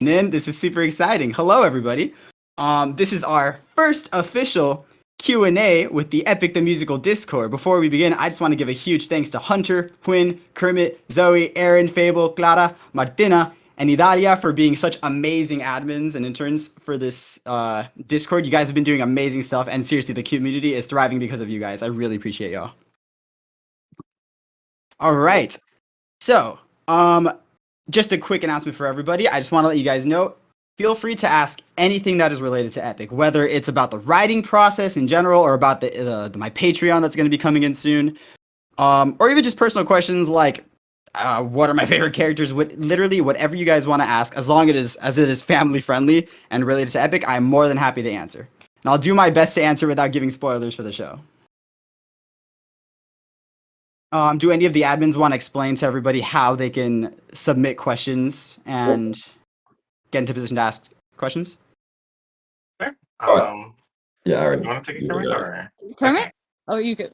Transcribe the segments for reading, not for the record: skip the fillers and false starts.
This is super exciting. Hello, everybody. This is our first official Q&A with the Epic the Musical Discord. Before we begin, I just want to give a huge thanks to Hunter, Hwin, Kermit, Zoe, Aaron, Fable, Clara, Martyna, and Idalia for being such amazing admins and interns for this Discord. You guys have been doing amazing stuff, and seriously, the community is thriving because of you guys. I really appreciate y'all. All right. So, just a quick announcement for everybody. I just want to let you guys know, feel free to ask anything that is related to Epic, whether it's about the writing process in general or about my Patreon that's going to be coming in soon, or even just personal questions like what are my favorite characters. Literally whatever you guys want to ask, as long as it is family friendly and related to Epic, I'm more than happy to answer. And I'll do my best to answer without giving spoilers for the show. Do any of the admins want to explain to everybody how they can submit questions and get into position to ask questions? Sure. Yeah, Aaron. You want to take it, Kermit? Or... Kermit? Okay. Oh, you could.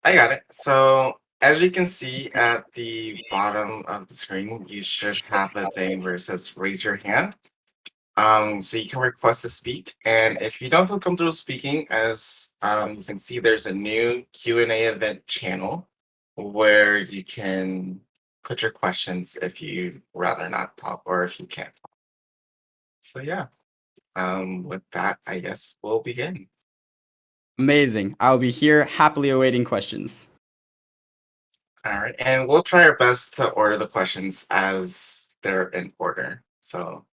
I got it. So, as you can see at the bottom of the screen, you should have a thing where it says raise your hand. So you can request to speak, and if you don't feel comfortable speaking, as you can see, there's a new Q&A event channel where you can put your questions if you rather not talk or if you can't talk. So yeah, with that, I guess we'll begin. Amazing. I'll be here happily awaiting questions. All right, and we'll try our best to order the questions as they're in order. So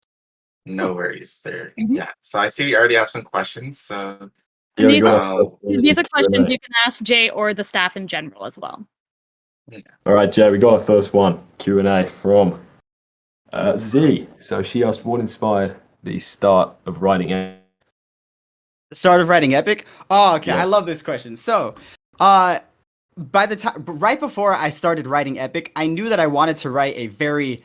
no worries there. Mm-hmm. Yeah, so I see we already have some questions. So these are questions you can ask Jay or the staff in general as well. Yeah. All right, Jay, we got our first one, Q&A from Z. So she asked, what inspired the start of writing Epic? The start of writing Epic? Oh, okay. Yeah. I love this question. So, by the time, right before I started writing Epic, I knew that I wanted to write a very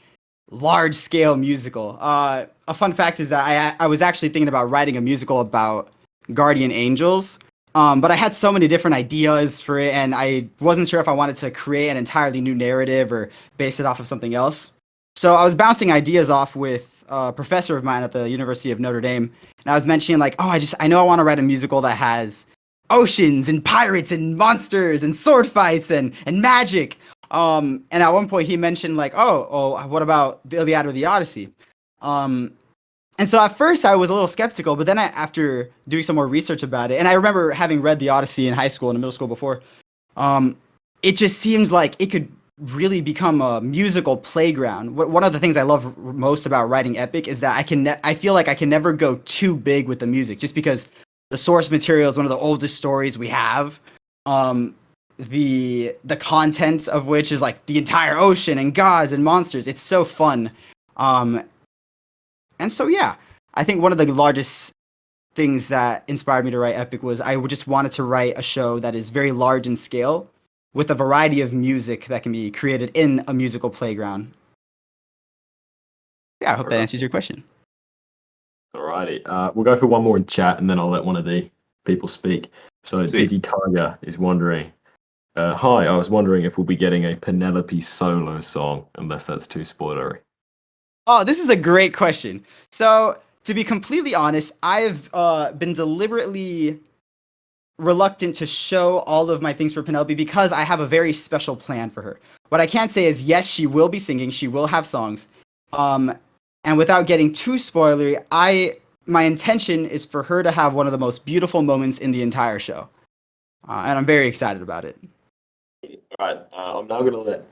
large-scale musical. A fun fact is that I was actually thinking about writing a musical about guardian angels. But I had so many different ideas for it, and I wasn't sure if I wanted to create an entirely new narrative or base it off of something else. So I was bouncing ideas off with a professor of mine at the University of Notre Dame, and I was mentioning like, I know I want to write a musical that has oceans and pirates and monsters and sword fights and magic. And at one point he mentioned like, what about the Iliad or the Odyssey? And so at first I was a little skeptical, but then after doing some more research about it, and I remember having read the Odyssey in high school and middle school before, it just seems like it could really become a musical playground. One of the things I love most about writing Epic is that I feel like I can never go too big with the music, just because the source material is one of the oldest stories we have. The content of which is like the entire ocean and gods and monsters. It's so fun. And so, yeah, I think one of the largest things that inspired me to write Epic was I just wanted to write a show that is very large in scale with a variety of music that can be created in a musical playground. Yeah, I hope that answers your question. Alrighty, we'll go for one more in chat and then I'll let one of the people speak. So Dizzy Tiger is wondering, hi, I was wondering if we'll be getting a Penelope solo song, unless that's too spoilery. Oh, this is a great question. So, to be completely honest, I've been deliberately reluctant to show all of my things for Penelope because I have a very special plan for her. What I can say is, yes, she will be singing, she will have songs. And without getting too spoilery, my intention is for her to have one of the most beautiful moments in the entire show. And I'm very excited about it. All right, I'm now going to let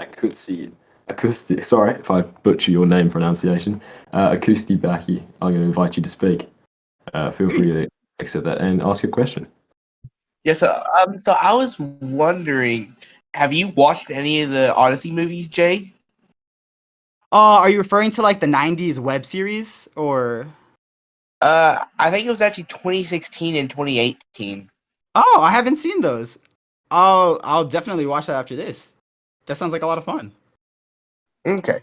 Acoustic, sorry if I butcher your name pronunciation. Acoustic Baki, I'm going to invite you to speak. Feel free to accept that and ask a question. Yes, so I was wondering, have you watched any of the Odyssey movies, Jay? Are you referring to like the 90s web series or? I think it was actually 2016 and 2018. Oh, I haven't seen those. I'll definitely watch that after this. That sounds like a lot of fun. Okay.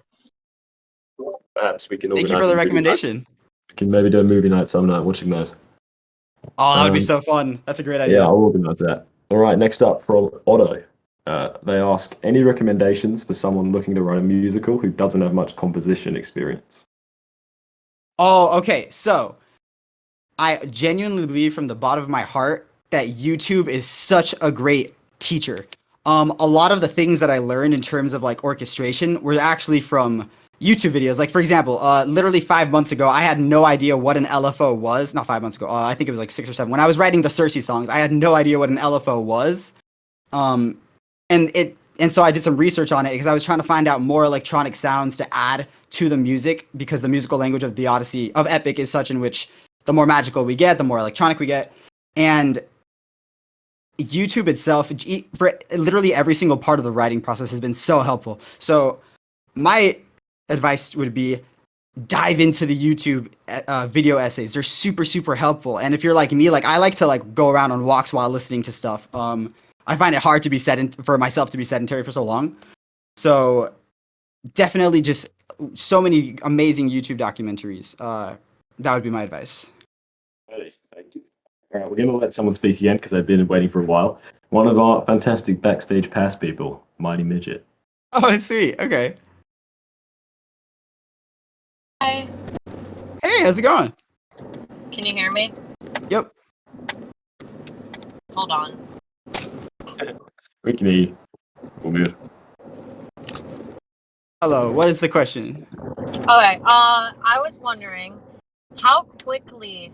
Perhaps we can. Thank you for the recommendation. We can maybe do a movie night some night watching those. Oh, that would be so fun. That's a great idea. Yeah, I'll organise that. All right, next up from Otto. They ask, any recommendations for someone looking to write a musical who doesn't have much composition experience? Oh, okay. So I genuinely believe from the bottom of my heart that YouTube is such a great teacher. A lot of the things that I learned in terms of like orchestration were actually from YouTube videos. Like for example, literally 5 months ago, I had no idea what an LFO was. Not 5 months ago. I think it was like 6 or 7. When I was writing the Cersei songs, I had no idea what an LFO was. Um, and so I did some research on it because I was trying to find out more electronic sounds to add to the music because the musical language of the Odyssey of Epic is such in which the more magical we get, the more electronic we get. And YouTube itself, for literally every single part of the writing process, has been so helpful. So my advice would be dive into the YouTube video essays. They're super, super helpful. And if you're like me, like I like to like go around on walks while listening to stuff. I find it hard to be for myself to be sedentary for so long. So definitely just so many amazing YouTube documentaries. That would be my advice. Hey, thank you. All right, we're going to let someone speak again because they've been waiting for a while. One of our fantastic backstage pass people, Mighty Midget. Oh, sweet. Okay. Hi. Hey, how's it going? Can you hear me? Yep. Hold on. We can hear you. All good. Hello. What is the question? Okay. I was wondering how quickly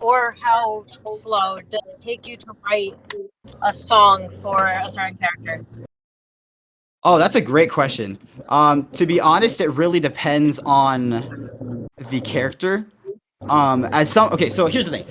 or how slow does it take you to write a song for a certain character? Oh, that's a great question. To be honest, it really depends on the character. Okay, so here's the thing.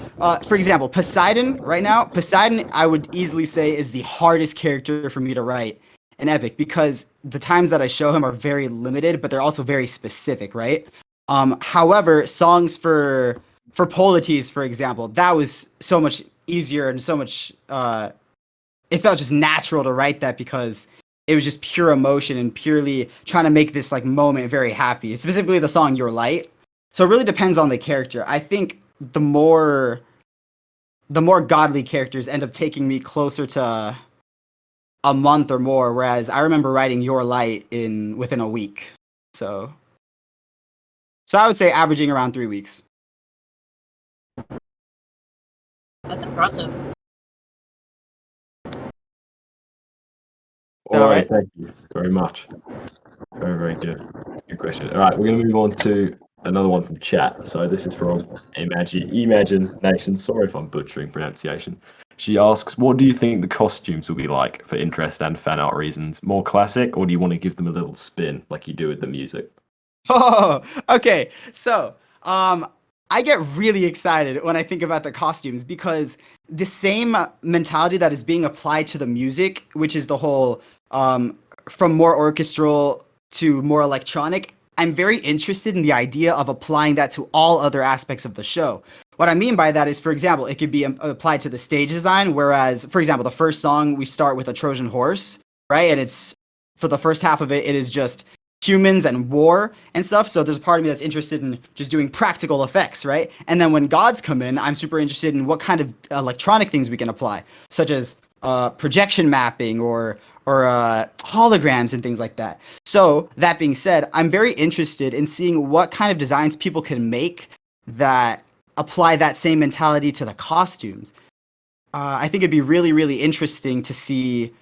For example, Poseidon right now, Poseidon I would easily say is the hardest character for me to write in Epic because the times that I show him are very limited, but they're also very specific, right? However, songs for Polites, for example, that was so much easier and so much it felt just natural to write that because it was just pure emotion and purely trying to make this like moment very happy. Specifically the song Your Light. So it really depends on the character. I think the more godly characters end up taking me closer to a month or more, whereas I remember writing Your Light within a week. So I would say averaging around 3 weeks. That's impressive. that all right? Thank you very much. Very, very good. Good question. All right, we're going to move on to another one from chat. So this is from Imagination. Sorry if I'm butchering pronunciation. She asks, what do you think the costumes will be like for interest and fan art reasons? More classic, or do you want to give them a little spin like you do with the music? Oh, okay. So, I get really excited when I think about the costumes because the same mentality that is being applied to the music, which is the whole from more orchestral to more electronic, I'm very interested in the idea of applying that to all other aspects of the show. What I mean by that is, for example, it could be applied to the stage design, whereas, for example, the first song, we start with a Trojan horse, right? And it's, for the first half of it, it is just humans and war and stuff. So there's a part of me that's interested in just doing practical effects, right? And then when gods come in, I'm super interested in what kind of electronic things we can apply, such as projection mapping or holograms and things like that. So that being said, I'm very interested in seeing what kind of designs people can make that apply that same mentality to the costumes. I think it'd be really, really interesting to see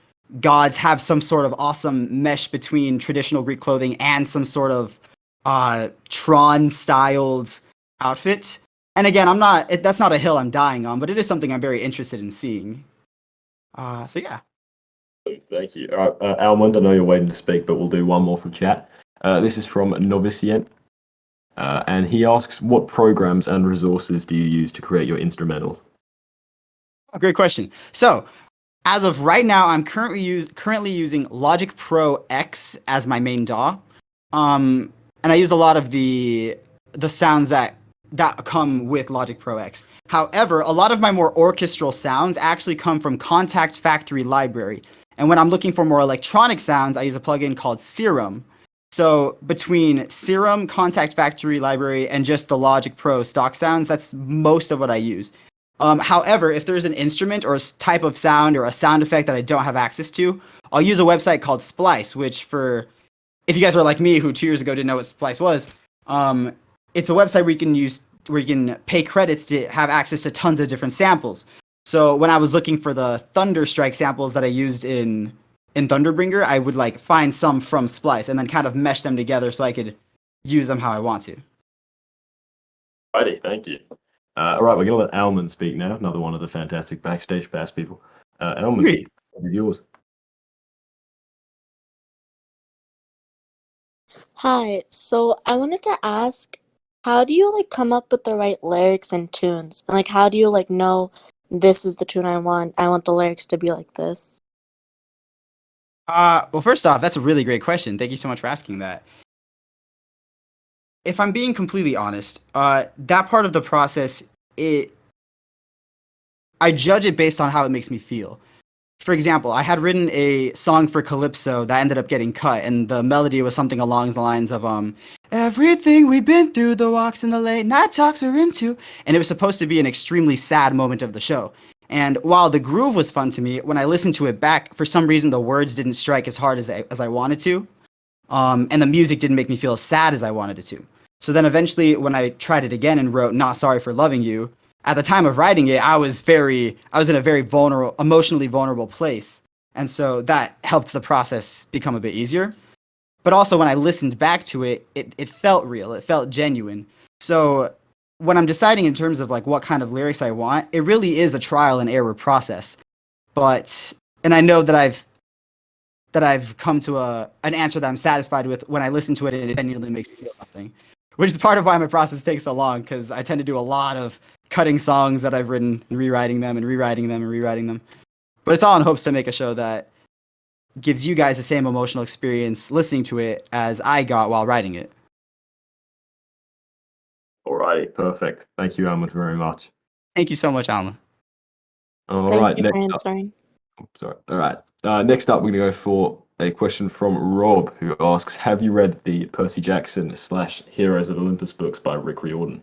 gods have some sort of awesome mesh between traditional Greek clothing and some sort of Tron-styled outfit. And again, that's not a hill I'm dying on, but it is something I'm very interested in seeing. So yeah. Thank you. All right, Almond, I know you're waiting to speak, but we'll do one more from chat. This is from Novicient. And he asks, what programs and resources do you use to create your instrumentals? Oh, great question. So, as of right now, I'm currently using Logic Pro X as my main DAW. And I use a lot of the sounds that come with Logic Pro X. However, a lot of my more orchestral sounds actually come from Contact Factory Library. And when I'm looking for more electronic sounds, I use a plugin called Serum. So between Serum, Contact Factory Library, and just the Logic Pro stock sounds, that's most of what I use. However, if there's an instrument or a type of sound or a sound effect that I don't have access to, I'll use a website called Splice, which if you guys are like me, who 2 years ago didn't know what Splice was, it's a website where you can pay credits to have access to tons of different samples. So when I was looking for the Thunderstrike samples that I used in Thunderbringer, I would like find some from Splice and then kind of mesh them together so I could use them how I want to. Righty, thank you. All right, we're going to let Alman speak now, another one of the fantastic Backstage Pass people. Alman, Great. what is yours? Hi, so I wanted to ask, how do you like come up with the right lyrics and tunes? And like how do you like know this is the tune I want? I want the lyrics to be like this. Well, first off, that's a really great question. Thank you so much for asking that. If I'm being completely honest, that part of the process, I judge it based on how it makes me feel. For example, I had written a song for Calypso that ended up getting cut, and the melody was something along the lines of everything we've been through, the walks and the late night talks we're into, and it was supposed to be an extremely sad moment of the show. And while the groove was fun to me, when I listened to it back, for some reason the words didn't strike as hard as I wanted to, and the music didn't make me feel as sad as I wanted it to. So then eventually, when I tried it again and wrote "Not Sorry for Loving You," at the time of writing it, I was in a very emotionally vulnerable place. And so that helped the process become a bit easier. But also when I listened back to it, it felt real. It felt genuine. So when I'm deciding in terms of like what kind of lyrics I want, it really is a trial and error process. And I know that I've come to an answer that I'm satisfied with when I listen to it and it genuinely makes me feel something. Which is part of why my process takes so long, because I tend to do a lot of cutting songs that I've written and rewriting them and rewriting them and rewriting them. But it's all in hopes to make a show that gives you guys the same emotional experience listening to it as I got while writing it. All right, perfect. Thank you, Alman, very much. Thank you so much, Alma. All Thank right, you for next up. answering. Sorry. All right. Next up, we're going to go for a question from Rob, who asks, have you read the Percy Jackson / Heroes of Olympus books by Rick Riordan?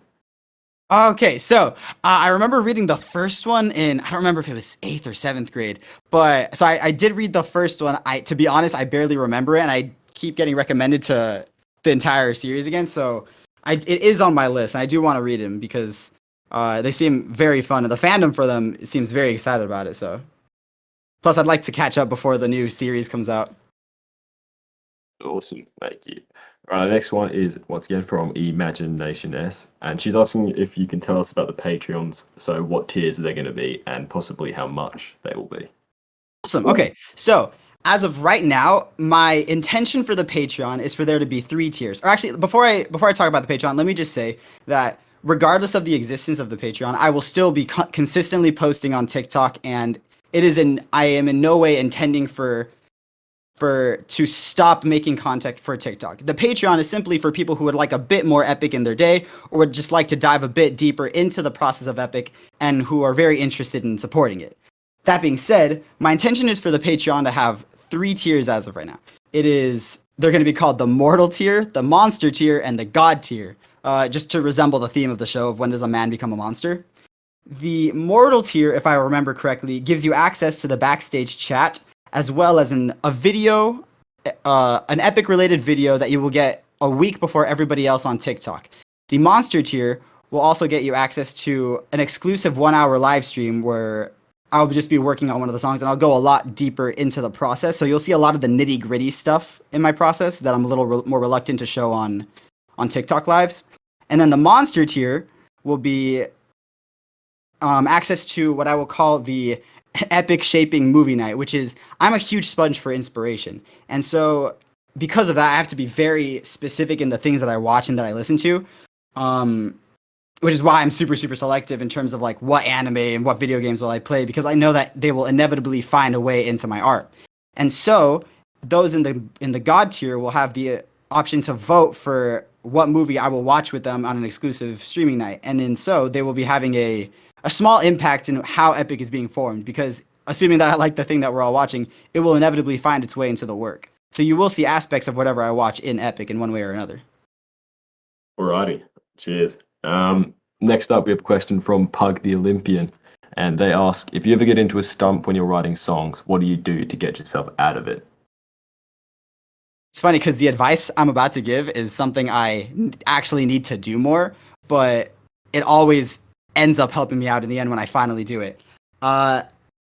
Okay, so I remember reading the first one I don't remember if it was 8th or 7th grade, but so I did read the first one. To be honest, I barely remember it, and I keep getting recommended to the entire series again, so it is on my list, and I do want to read them because they seem very fun, and the fandom for them seems very excited about it, so. Plus, I'd like to catch up before the new series comes out. Awesome, thank you. All right, the next one is once again from Imagination S, and she's asking if you can tell us about the Patreons. So, what tiers are they going to be, and possibly how much they will be? Awesome. Okay, so as of right now, my intention for the Patreon is for there to be 3 tiers. Or actually, before I talk about the Patreon, let me just say that regardless of the existence of the Patreon, I will still be consistently posting on TikTok, and I am in no way intending to stop making content for TikTok. The Patreon is simply for people who would like a bit more epic in their day, or would just like to dive a bit deeper into the process of epic and who are very interested in supporting it. That being said, my intention is for the Patreon to have 3 tiers as of right now. They're going to be called the Mortal tier, the Monster tier, and the God tier, just to resemble the theme of the show of when does a man become a monster. The Mortal tier, if I remember correctly, gives you access to the backstage chat, as well as an epic-related video that you will get a week before everybody else on TikTok. The Monster tier will also get you access to an exclusive 1-hour live stream where I'll just be working on one of the songs, and I'll go a lot deeper into the process. So you'll see a lot of the nitty-gritty stuff in my process that I'm a little more reluctant to show on TikTok lives. And then the Monster tier will be access to what I will call the epic shaping movie night, which is, I'm a huge sponge for inspiration. And so because of that, I have to be very specific in the things that I watch and that I listen to, which is why I'm super, super selective in terms of like what anime and what video games will I play, because I know that they will inevitably find a way into my art. And so those in the God tier will have the option to vote for what movie I will watch with them on an exclusive streaming night. And in so they will be having a small impact in how epic is being formed, because assuming that I like the thing that we're all watching, it will inevitably find its way into the work. So you will see aspects of whatever I watch in epic in one way or another. Alrighty, cheers. Next up, we have a question from Pug the Olympian, and they ask, if you ever get into a stump when you're writing songs, what do you do to get yourself out of it? It's funny because the advice I'm about to give is something actually need to do more, but it always ends up helping me out in the end when I finally do it.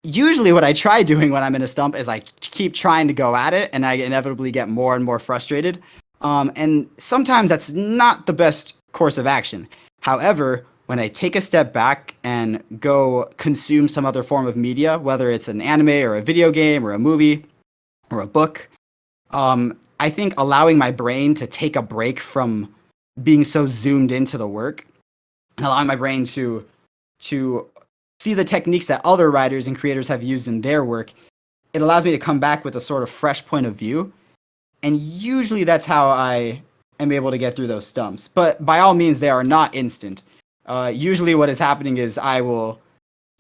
Usually what I try doing when I'm in a stump is I keep trying to go at it, and I inevitably get more and more frustrated. And sometimes that's not the best course of action. However, when I take a step back and go consume some other form of media, whether it's an anime or a video game or a movie or a book, I think allowing my brain to take a break from being so zoomed into the work and allowing my brain to see the techniques that other writers and creators have used in their work, it allows me to come back with a sort of fresh point of view. And usually that's how I am able to get through those stumps. But by all means, they are not instant. Usually what is happening is I will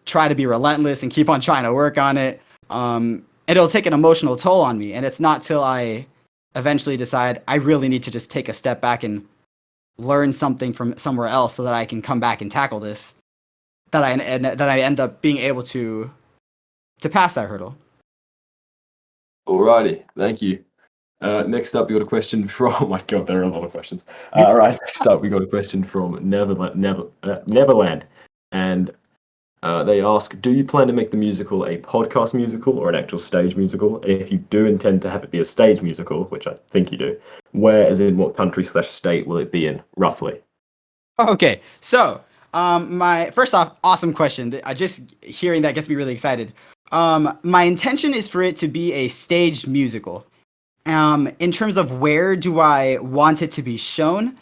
try to be relentless and keep on trying to work on it. It'll take an emotional toll on me. And it's not till I eventually decide I really need to just take a step back and learn something from somewhere else so that I can come back and tackle this, that I end up being able to pass that hurdle. Alrighty, thank you. Next up, we got a question from. Oh my god, there are a lot of questions. All right, next up, we got a question from Neverland, and they ask: do you plan to make the musical a podcast musical or an actual stage musical? If you do intend to have it be a stage musical, which I think you do, where, as in what country/state will it be in, roughly? Okay, so my first off, awesome question. Just hearing that gets me really excited. My intention is for it to be a staged musical. In terms of where do I want it to be shown,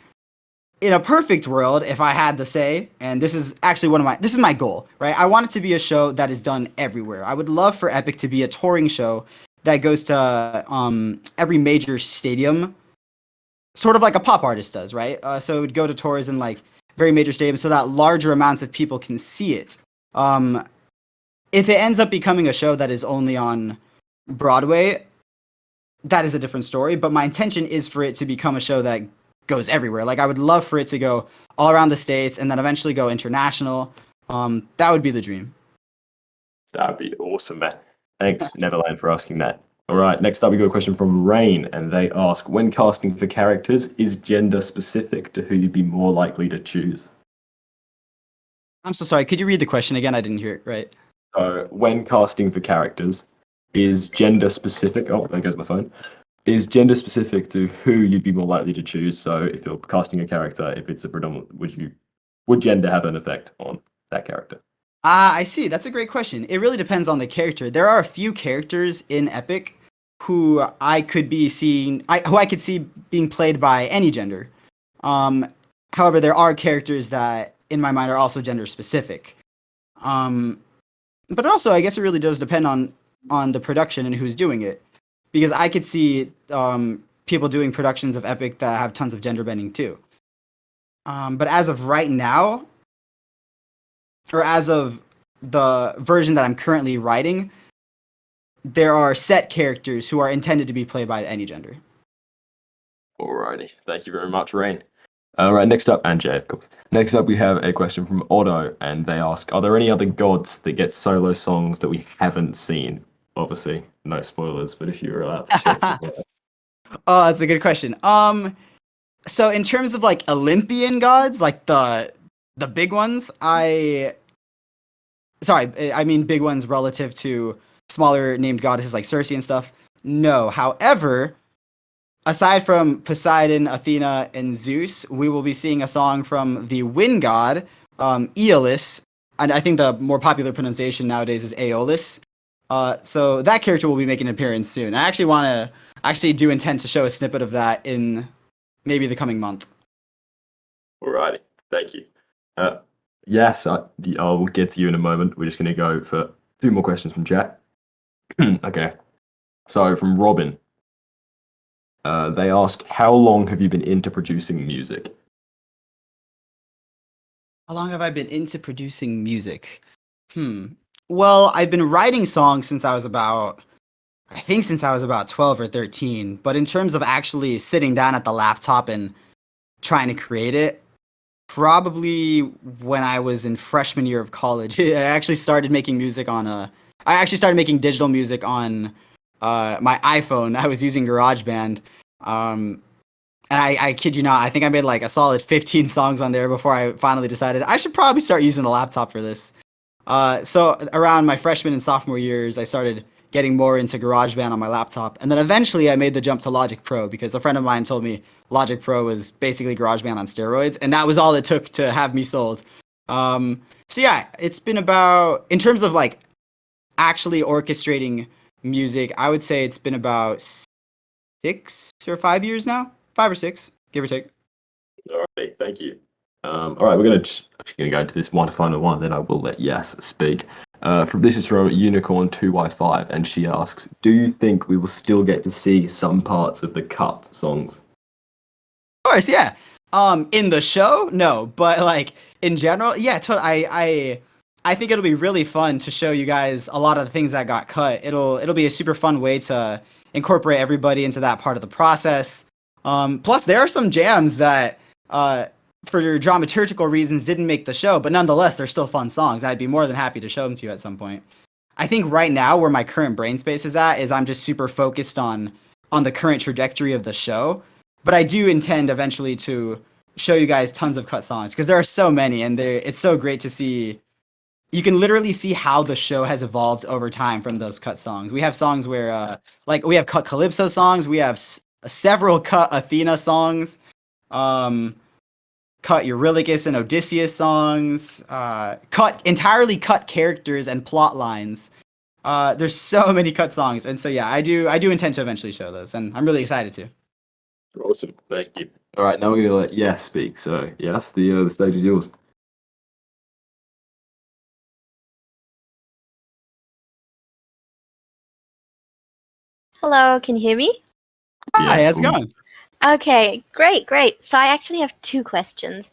in a perfect world, if I had to say, and this is actually this is my goal, right? I want it to be a show that is done everywhere. I would love for Epic to be a touring show that goes to every major stadium, sort of like a pop artist does, right? So it would go to tours in like very major stadiums so that larger amounts of people can see it. If it ends up becoming a show that is only on Broadway, that is a different story, but my intention is for it to become a show that goes everywhere. Like, I would love for it to go all around the States and then eventually go international. That would be the dream. That would be awesome, man. Thanks, Neverland, for asking that. All right, next up, we got a question from Rain, and they ask: when casting for characters, is gender specific to who you'd be more likely to choose? I'm so sorry. Could you read the question again? I didn't hear it right. So, when casting for characters, is gender specific? Oh, there goes my phone. Is gender specific to who you'd be more likely to choose? So, if you're casting a character, if it's a predominant, would gender have an effect on that character? I see. That's a great question. It really depends on the character. There are a few characters in Epic who I could see being played by any gender. However, there are characters that, in my mind, are also gender specific. But also, I guess it really does depend on the production and who's doing it, because I could see people doing productions of Epic that have tons of gender bending too. But as of right now, or as of the version that I'm currently writing, there are set characters who are intended to be played by any gender. Alrighty, thank you very much, Rain. Right, next up, and Jay, of course. Next up, we have a question from Otto, and they ask: are there any other gods that get solo songs that we haven't seen? Obviously, no spoilers, but if you're allowed to share some. Oh, that's a good question. So in terms of like Olympian gods, like the big ones, I mean big ones relative to smaller named goddesses like Circe and stuff. No, however, aside from Poseidon, Athena, and Zeus, we will be seeing a song from the wind god, Aeolus, and I think the more popular pronunciation nowadays is Aeolus. So that character will be making an appearance soon. I actually do intend to show a snippet of that in maybe the coming month. Alrighty, thank you. Yes, I will get to you in a moment. We're just going to go for 2 more questions from chat. Okay, so from Robin, they ask: how long have you been into producing music? How long have I been into producing music? Well, I've been writing songs since I was about 12 or 13. But in terms of actually sitting down at the laptop and trying to create it, probably when I was in freshman year of college. I actually started making digital music on my iPhone. I was using GarageBand, And I kid you not, I think I made like a solid 15 songs on there before I finally decided I should probably start using the laptop for this. So around my freshman and sophomore years, I started getting more into GarageBand on my laptop. And then eventually I made the jump to Logic Pro because a friend of mine told me Logic Pro was basically GarageBand on steroids. And that was all it took to have me sold. So yeah, it's been about, in terms of like actually orchestrating music, I would say it's been about 6 or 5 years now. 5 or 6, give or take. All right, thank you. All right, we're actually gonna go into this one final one, then I will let Yas speak. This is from Unicorn 2y5, and she asks, "Do you think we will still get to see some parts of the cut songs?" Of course, yeah. In the show, no, but like in general, yeah. I think it'll be really fun to show you guys a lot of the things that got cut. It'll be a super fun way to incorporate everybody into that part of the process. Plus, there are some jams that, for dramaturgical reasons, didn't make the show, but nonetheless, they're still fun songs. I'd be more than happy to show them to you at some point. I think right now, where my current brain space is at, is I'm just super focused on the current trajectory of the show. But I do intend eventually to show you guys tons of cut songs because there are so many, and it's so great to see. You can literally see how the show has evolved over time from those cut songs. We have songs where, like, we have cut Calypso songs. We have several cut Athena songs. Cut Curalicus and Odysseus songs. Entirely cut characters and plot lines. There's so many cut songs, and so yeah, I do intend to eventually show those, and I'm really excited to. Awesome, thank you. All right, now we're gonna let Yas speak. So Yas, the stage is yours. Hello, can you hear me? Hi, how's it cool. going? Okay, great. So I actually have 2 questions.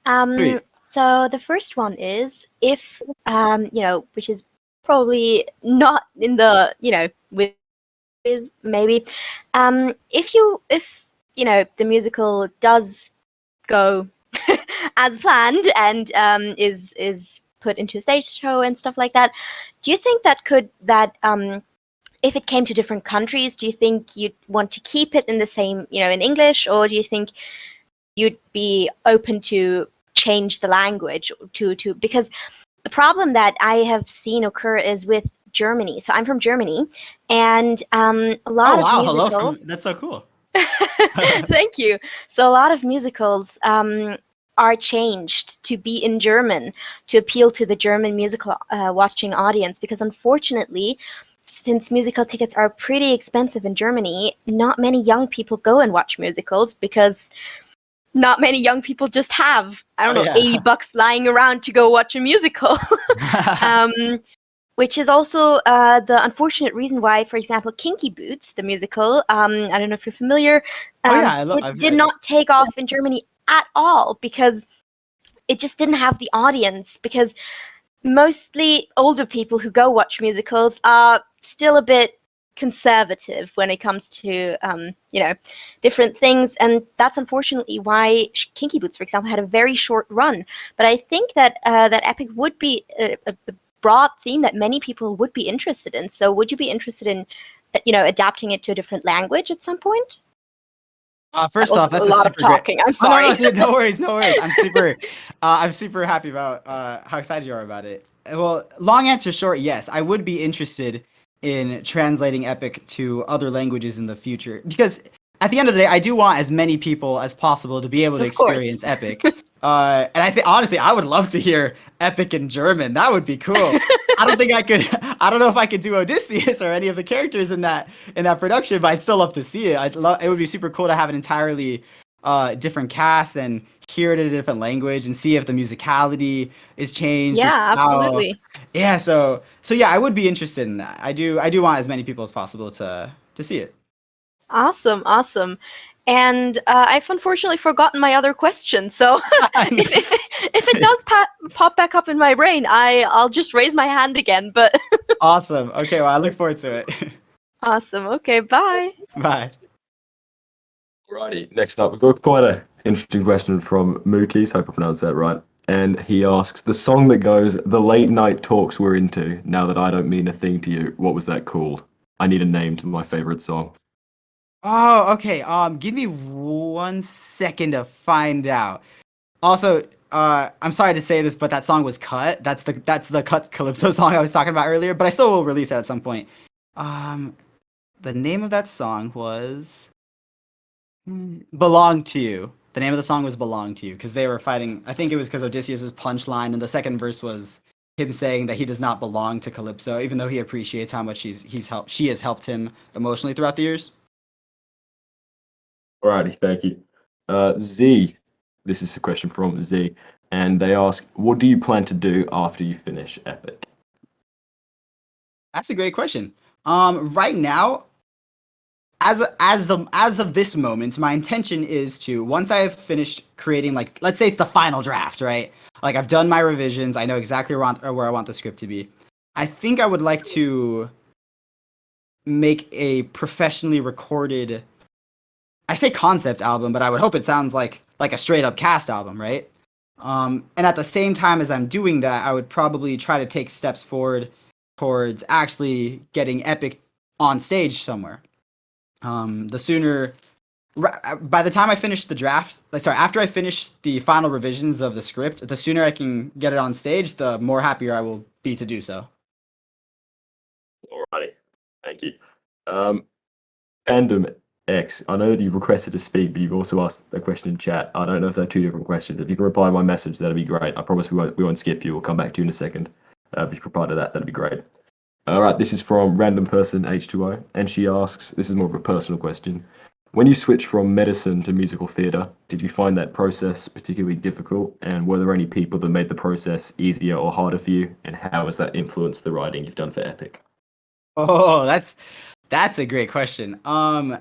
Sweet. So the first one is if, which is probably not in the, with is maybe, if the musical does go as planned and is put into a stage show and stuff like that, do you think if it came to different countries, do you think you'd want to keep it in the same, in English, or do you think you'd be open to change the language to because the problem that I have seen occur is with Germany. So I'm from Germany, and a lot of musicals. Hello, that's so cool. Thank you. So a lot of musicals are changed to be in German to appeal to the German musical watching audience, because unfortunately, since musical tickets are pretty expensive in Germany, not many young people go and watch musicals because not many young people just have, $80 lying around to go watch a musical. Which is also the unfortunate reason why, for example, Kinky Boots, the musical, I don't know if you're familiar, did not take off in Germany at all because it just didn't have the audience, because mostly older people who go watch musicals are still a bit conservative when it comes to different things, and that's unfortunately why Kinky Boots, for example, had a very short run. But I think that that Epic would be a broad theme that many people would be interested in. So would you be interested in adapting it to a different language at some point? First off, that's a lot of talking. I'm sorry. Oh, no, no worries. I'm super happy about how excited you are about it. Well, long answer short, yes, I would be interested in translating Epic to other languages in the future, because at the end of the day, I do want as many people as possible to be able to experience Epic. And I think, honestly, I would love to hear Epic in German. That would be cool. I don't think I could. I don't know if I could do Odysseus or any of the characters in that production, but I'd still love to see it. It would be super cool to have an entirely different cast and hear it in a different language and see if the musicality is changed. Yeah, absolutely. Yeah, so yeah, I would be interested in that. I do want as many people as possible to see it. Awesome. And I've unfortunately forgotten my other question. So if it does pop back up in my brain, I'll just raise my hand again. But awesome. Okay, well, I look forward to it. Awesome. Okay, bye. Bye. Alrighty, next up, we've got quite an interesting question from Mookies, hope I pronounced that right. And he asks, the song that goes, "The late night talks we're into, now that I don't mean a thing to you, what was that called? I need a name to my favorite song." Oh, okay. Give me 1 second to find out. Also, I'm sorry to say this, but that song was cut. That's the cut Calypso song I was talking about earlier, but I still will release it at some point. The name of that song was Belong to You. The name of the song was Belong to You because they were fighting. I think it was because Odysseus' punchline, and the second verse was him saying that he does not belong to Calypso, even though he appreciates how much she has helped him emotionally throughout the years. Alrighty, thank you. Z, this is a question from Z, and they ask, what do you plan to do after you finish Epic? That's a great question. Right now, as of this moment, my intention is to, once I have finished creating, like, let's say it's the final draft, right? Like, I've done my revisions, I know exactly where I want the script to be. I think I would like to make a professionally recorded, I say concept album, but I would hope it sounds like a straight up cast album, right? And at the same time as I'm doing that, I would probably try to take steps forward towards actually getting Epic on stage somewhere. The sooner, by the time I finish the draft, after I finish the final revisions of the script, the sooner I can get it on stage, the more happier I will be to do so. Alrighty, thank you. Fandom X, I know that you've requested to speak, but you've also asked a question in chat. I don't know if they're two different questions. If you can reply to my message, that'd be great. I promise we won't skip you. We'll come back to you in a second. If you can reply to that, that'd be great. All right, this is from random person H2O, and she asks, this is more of a personal question. When you switched from medicine to musical theatre, did you find that process particularly difficult? And were there any people that made the process easier or harder for you? And how has that influenced the writing you've done for Epic? Oh, that's a great question. I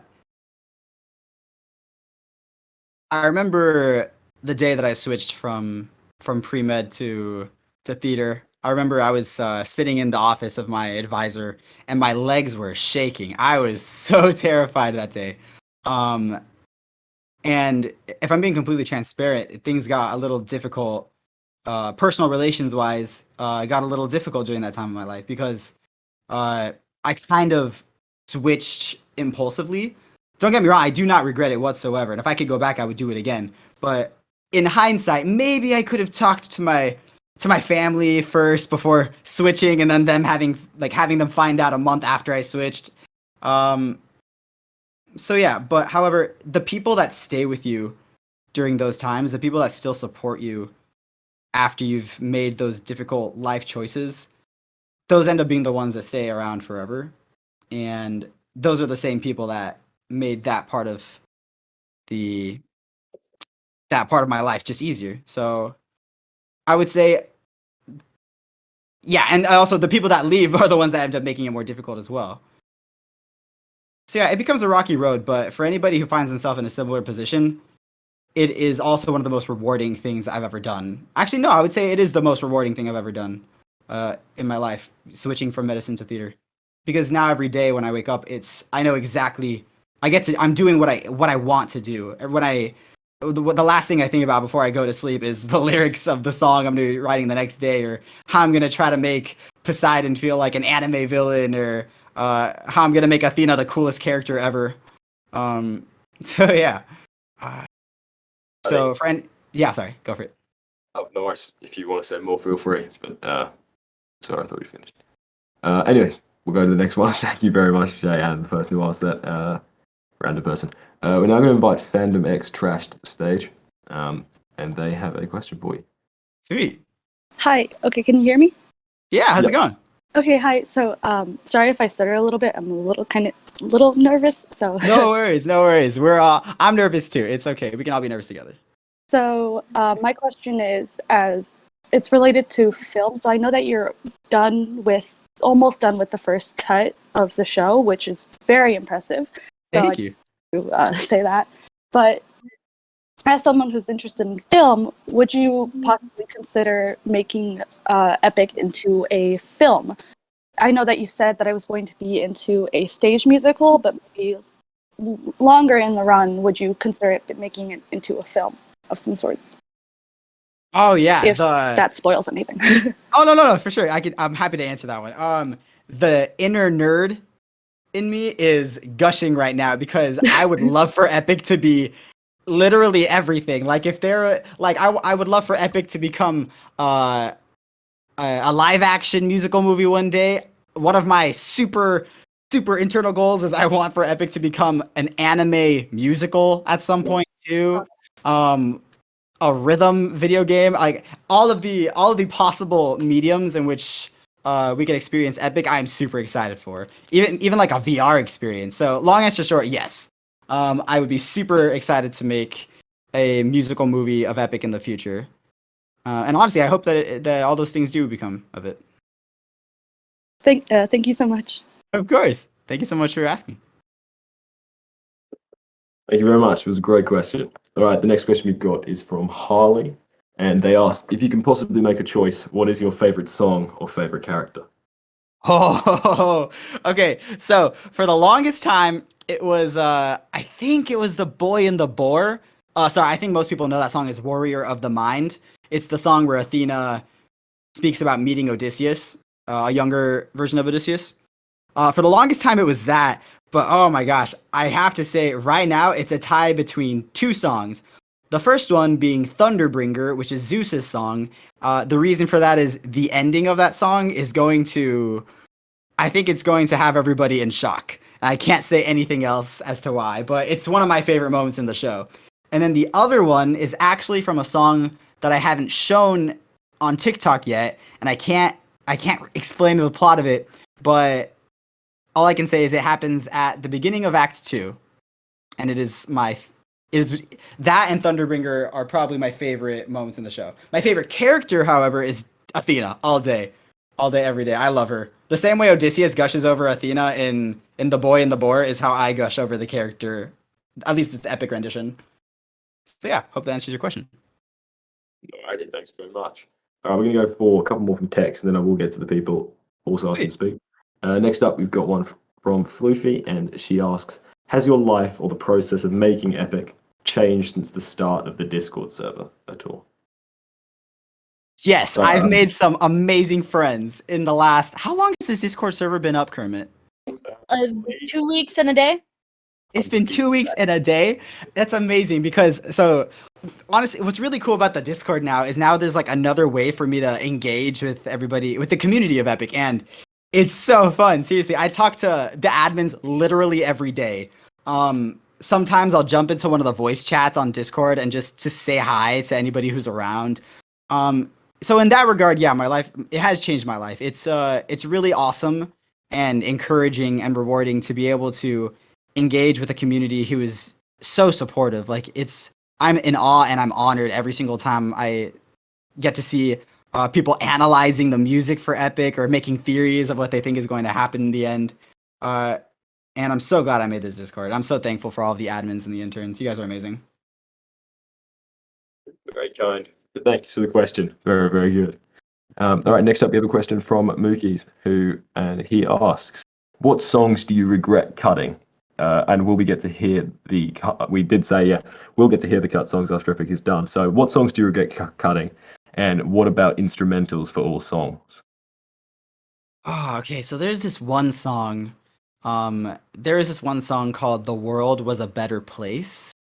remember the day that I switched from pre-med to theater. I remember I was sitting in the office of my advisor and my legs were shaking. I was so terrified that day. And if I'm being completely transparent, things got a little difficult, personal relations wise, got a little difficult during that time of my life because I kind of switched impulsively. Don't get me wrong, I do not regret it whatsoever. And if I could go back, I would do it again. But in hindsight, maybe I could have talked to my family first before switching, and then them having them find out a month after I switched. So yeah, but however, the people that stay with you during those times, the people that still support you after you've made those difficult life choices, those end up being the ones that stay around forever. And those are the same people that made that part of my life just easier. So I would say, yeah, and also the people that leave are the ones that end up making it more difficult as well. So yeah, it becomes a rocky road, but for anybody who finds themselves in a similar position, it is also one of the most rewarding things I've ever done. Actually, no, I would say it is the most rewarding thing I've ever done in my life, switching from medicine to theater. Because now every day when I wake up, I know exactly, I'm doing what I want to do. The last thing I think about before I go to sleep is the lyrics of the song I'm going to be writing the next day, or how I'm going to try to make Poseidon feel like an anime villain, or how I'm going to make Athena the coolest character ever. So yeah. Sorry, go for it. Oh, no worries. If you want to say more, feel free. But sorry, I thought we finished. Anyway, we'll go to the next one. Thank you very much, Jay, and the person who asked that random person. We're now going to invite Fandom X Trash to the stage, and they have a question for you. Sweet. Hi. Okay, can you hear me? Yeah, how's it going? Okay, hi. So, sorry if I stutter a little bit. I'm a little nervous. So. No worries. I'm nervous too. It's okay. We can all be nervous together. So, my question is, as it's related to film. So I know that you're almost done with the first cut of the show, which is very impressive. Thank you. Say that, but as someone who's interested in film, would you possibly consider making Epic into a film? I know that you said that I was going to be into a stage musical, but maybe longer in the run, would you consider making it into a film of some sorts? Oh yeah, if that spoils anything. Oh no, for sure. I'm happy to answer that one. The inner nerd in me is gushing right now because I would love for Epic to be literally everything. Like if they're like, I would love for Epic to become a live action musical movie one day. One of my super internal goals is I want for Epic to become an anime musical at some point too. A rhythm video game, like all of the possible mediums in which we can experience Epic. I'm super excited for even like a VR experience. So long answer short, yes. I would be super excited to make a musical movie of Epic in the future. And honestly, I hope that all those things do become of it. Thank you so much. Of course. Thank you so much for asking. Thank you very much. It was a great question. All right, the next question we've got is from Harley, and they asked, if you can possibly make a choice, what is your favorite song or favorite character? Oh, okay. So for the longest time, it was I think it was The Boy and the Boar. Sorry, I think most people know that song is Warrior of the Mind. It's the song where Athena speaks about meeting Odysseus, a younger version of Odysseus. For the longest time, it was that. But oh my gosh, I have to say right now it's a tie between two songs. The first one being Thunderbringer, which is Zeus's song. The reason for that is the ending of that song is I think it's going to have everybody in shock. I can't say anything else as to why, but it's one of my favorite moments in the show. And then the other one is actually from a song that I haven't shown on TikTok yet, and I can't explain the plot of it, but all I can say is it happens at the beginning of Act 2, and it is that and Thunderbringer are probably my favorite moments in the show. My favorite character, however, is Athena all day, every day. I love her. The same way Odysseus gushes over Athena in The Boy and the Boar is how I gush over the character. At least it's the Epic rendition. So yeah, hope that answers your question. Alrighty, thanks very much. We're going to go for a couple more from text, and then I will get to the people also asking to speak. Next up, we've got one from Floofy, and she asks, has your life or the process of making Epic changed since the start of the Discord server at all? Yes, I've made some amazing friends in the last... How long has this Discord server been up, Kermit? 2 weeks and a day. It's been 2 weeks and a day? That's amazing because... So, honestly, what's really cool about the Discord now is now there's like another way for me to engage with everybody, with the community of Epic, and it's so fun. Seriously, I talk to the admins literally every day. Sometimes I'll jump into one of the voice chats on Discord and just to say hi to anybody who's around. So in that regard, yeah, my life, it has changed my life. It's really awesome and encouraging and rewarding to be able to engage with a community who is so supportive. Like I'm in awe and I'm honored every single time I get to see people analyzing the music for Epic or making theories of what they think is going to happen in the end. And I'm so glad I made this Discord. I'm so thankful for all of the admins and the interns. You guys are amazing. Very kind. Thanks for the question. Very, very good. All right, next up we have a question from Mookies, and he asks, what songs do you regret cutting? And will we get to hear the cut? We did say, yeah, we'll get to hear the cut songs after Epic is done. So what songs do you regret cutting? And what about instrumentals for all songs? Oh, okay. So there's this one song. There is this one song called "The World Was a Better Place,"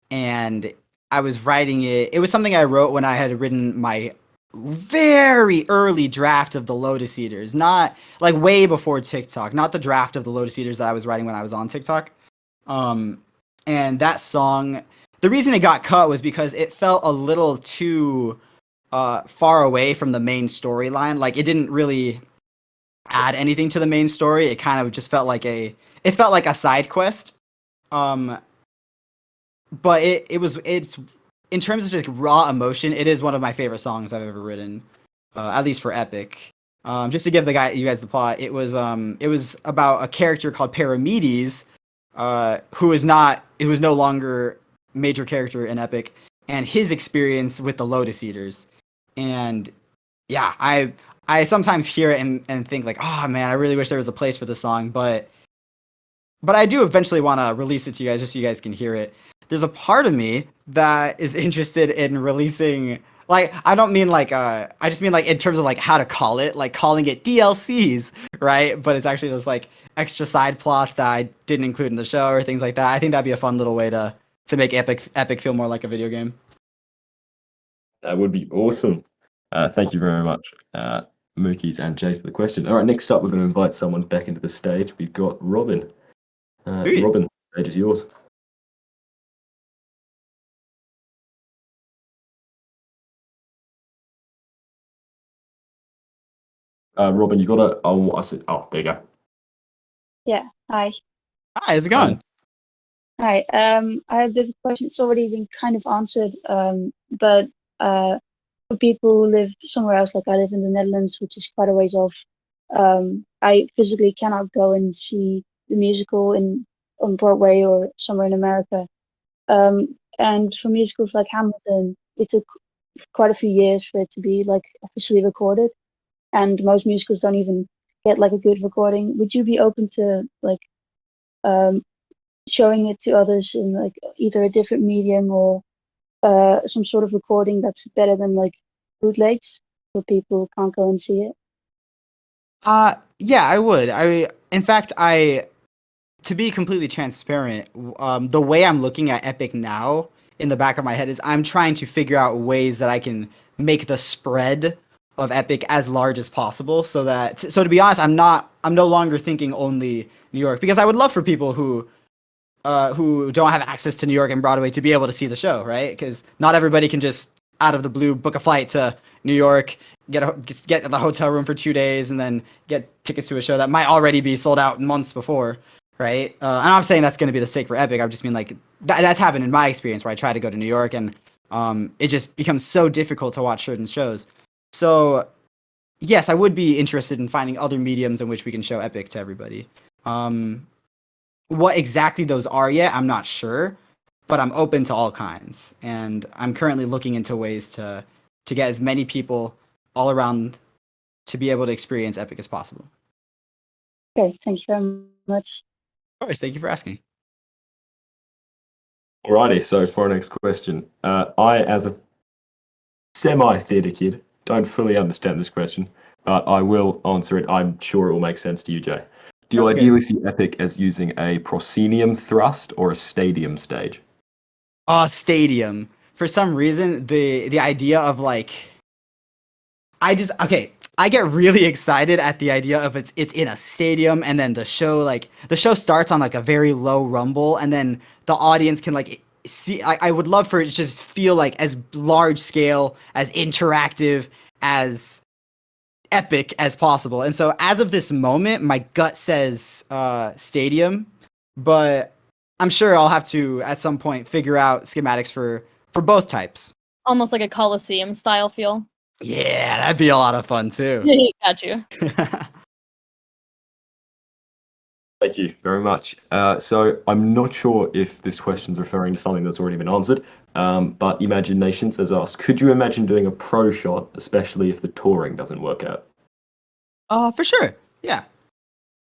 and I was writing it. It was something I wrote when I had written my very early draft of the Lotus Eaters, not like way before TikTok, not the draft of the Lotus Eaters that I was writing when I was on TikTok. And that song, the reason it got cut was because it felt a little too far away from the main storyline. Like it didn't really add anything to the main story. It kind of just felt like a side quest. But it's in terms of just raw emotion, it is one of my favorite songs I've ever written, at least for Epic. Just to give you guys the plot, it was about a character called Paramedes, who was no longer major character in Epic, and his experience with the Lotus Eaters. And yeah, I sometimes hear it and think like, oh man, I really wish there was a place for this song, but I do eventually want to release it to you guys just so you guys can hear it. There's a part of me that is interested in releasing Like, I don't mean like I just mean like in terms of like how to call it, like calling it DLCs, right? But it's actually just like extra side plots that I didn't include in the show or things like that. I think that'd be a fun little way to make Epic feel more like a video game. That would be awesome. Thank you very much, Mookies and Jay, for the question. All right, next up, we're going to invite someone back into the stage. We've got Robin. Robin, the stage is yours. Robin, you got to. Oh, I said. Oh, there you go. Yeah. Hi. Hi. How's it going? Hi. I have this question. It's already been kind of answered. But for people who live somewhere else, like I live in the Netherlands, which is quite a ways off, I physically cannot go and see the musical on Broadway or somewhere in America. And for musicals like Hamilton, it took quite a few years for it to be like officially recorded. And most musicals don't even get like a good recording. Would you be open to like showing it to others in like either a different medium or some sort of recording that's better than like bootlegs, so people can't go and see it? Yeah, I would. In fact, to be completely transparent, the way I'm looking at Epic now in the back of my head is I'm trying to figure out ways that I can make the spread of Epic as large as possible, so to be honest, I'm no longer thinking only New York, because I would love for people who don't have access to New York and Broadway to be able to see the show, right? Because not everybody can just out of the blue book a flight to New York, get the hotel room for 2 days, and then get tickets to a show that might already be sold out months before, right? I'm not saying that's going to be the sake for Epic. I just mean like that's happened in my experience where I try to go to New York and it just becomes so difficult to watch certain shows. So yes, I would be interested in finding other mediums in which we can show Epic to everybody. What exactly those are yet, I'm not sure, but I'm open to all kinds, and I'm currently looking into ways to get as many people all around to be able to experience Epic as possible. Okay, thank you very much. Of course, thank you for asking. Alrighty, so for our next question, I, as a semi-theatre kid, don't fully understand this question, but I will answer it. I'm sure it will make sense to you, Jay. Do you ideally see Epic as using a proscenium thrust or a stadium stage? Stadium. For some reason, the idea of like, I get really excited at the idea of it's in a stadium, and then the show starts on like a very low rumble, and then the audience can like see. I would love for it to just feel like as large scale, as interactive, as epic as possible. And so as of this moment, my gut says stadium, but I'm sure I'll have to at some point figure out schematics for both types. Almost like a Coliseum style feel. Yeah, that'd be a lot of fun too. Got you. Thank you very much. So I'm not sure if this question's referring to something that's already been answered, but Imaginations has asked, could you imagine doing a pro shot, especially if the touring doesn't work out? For sure. Yeah.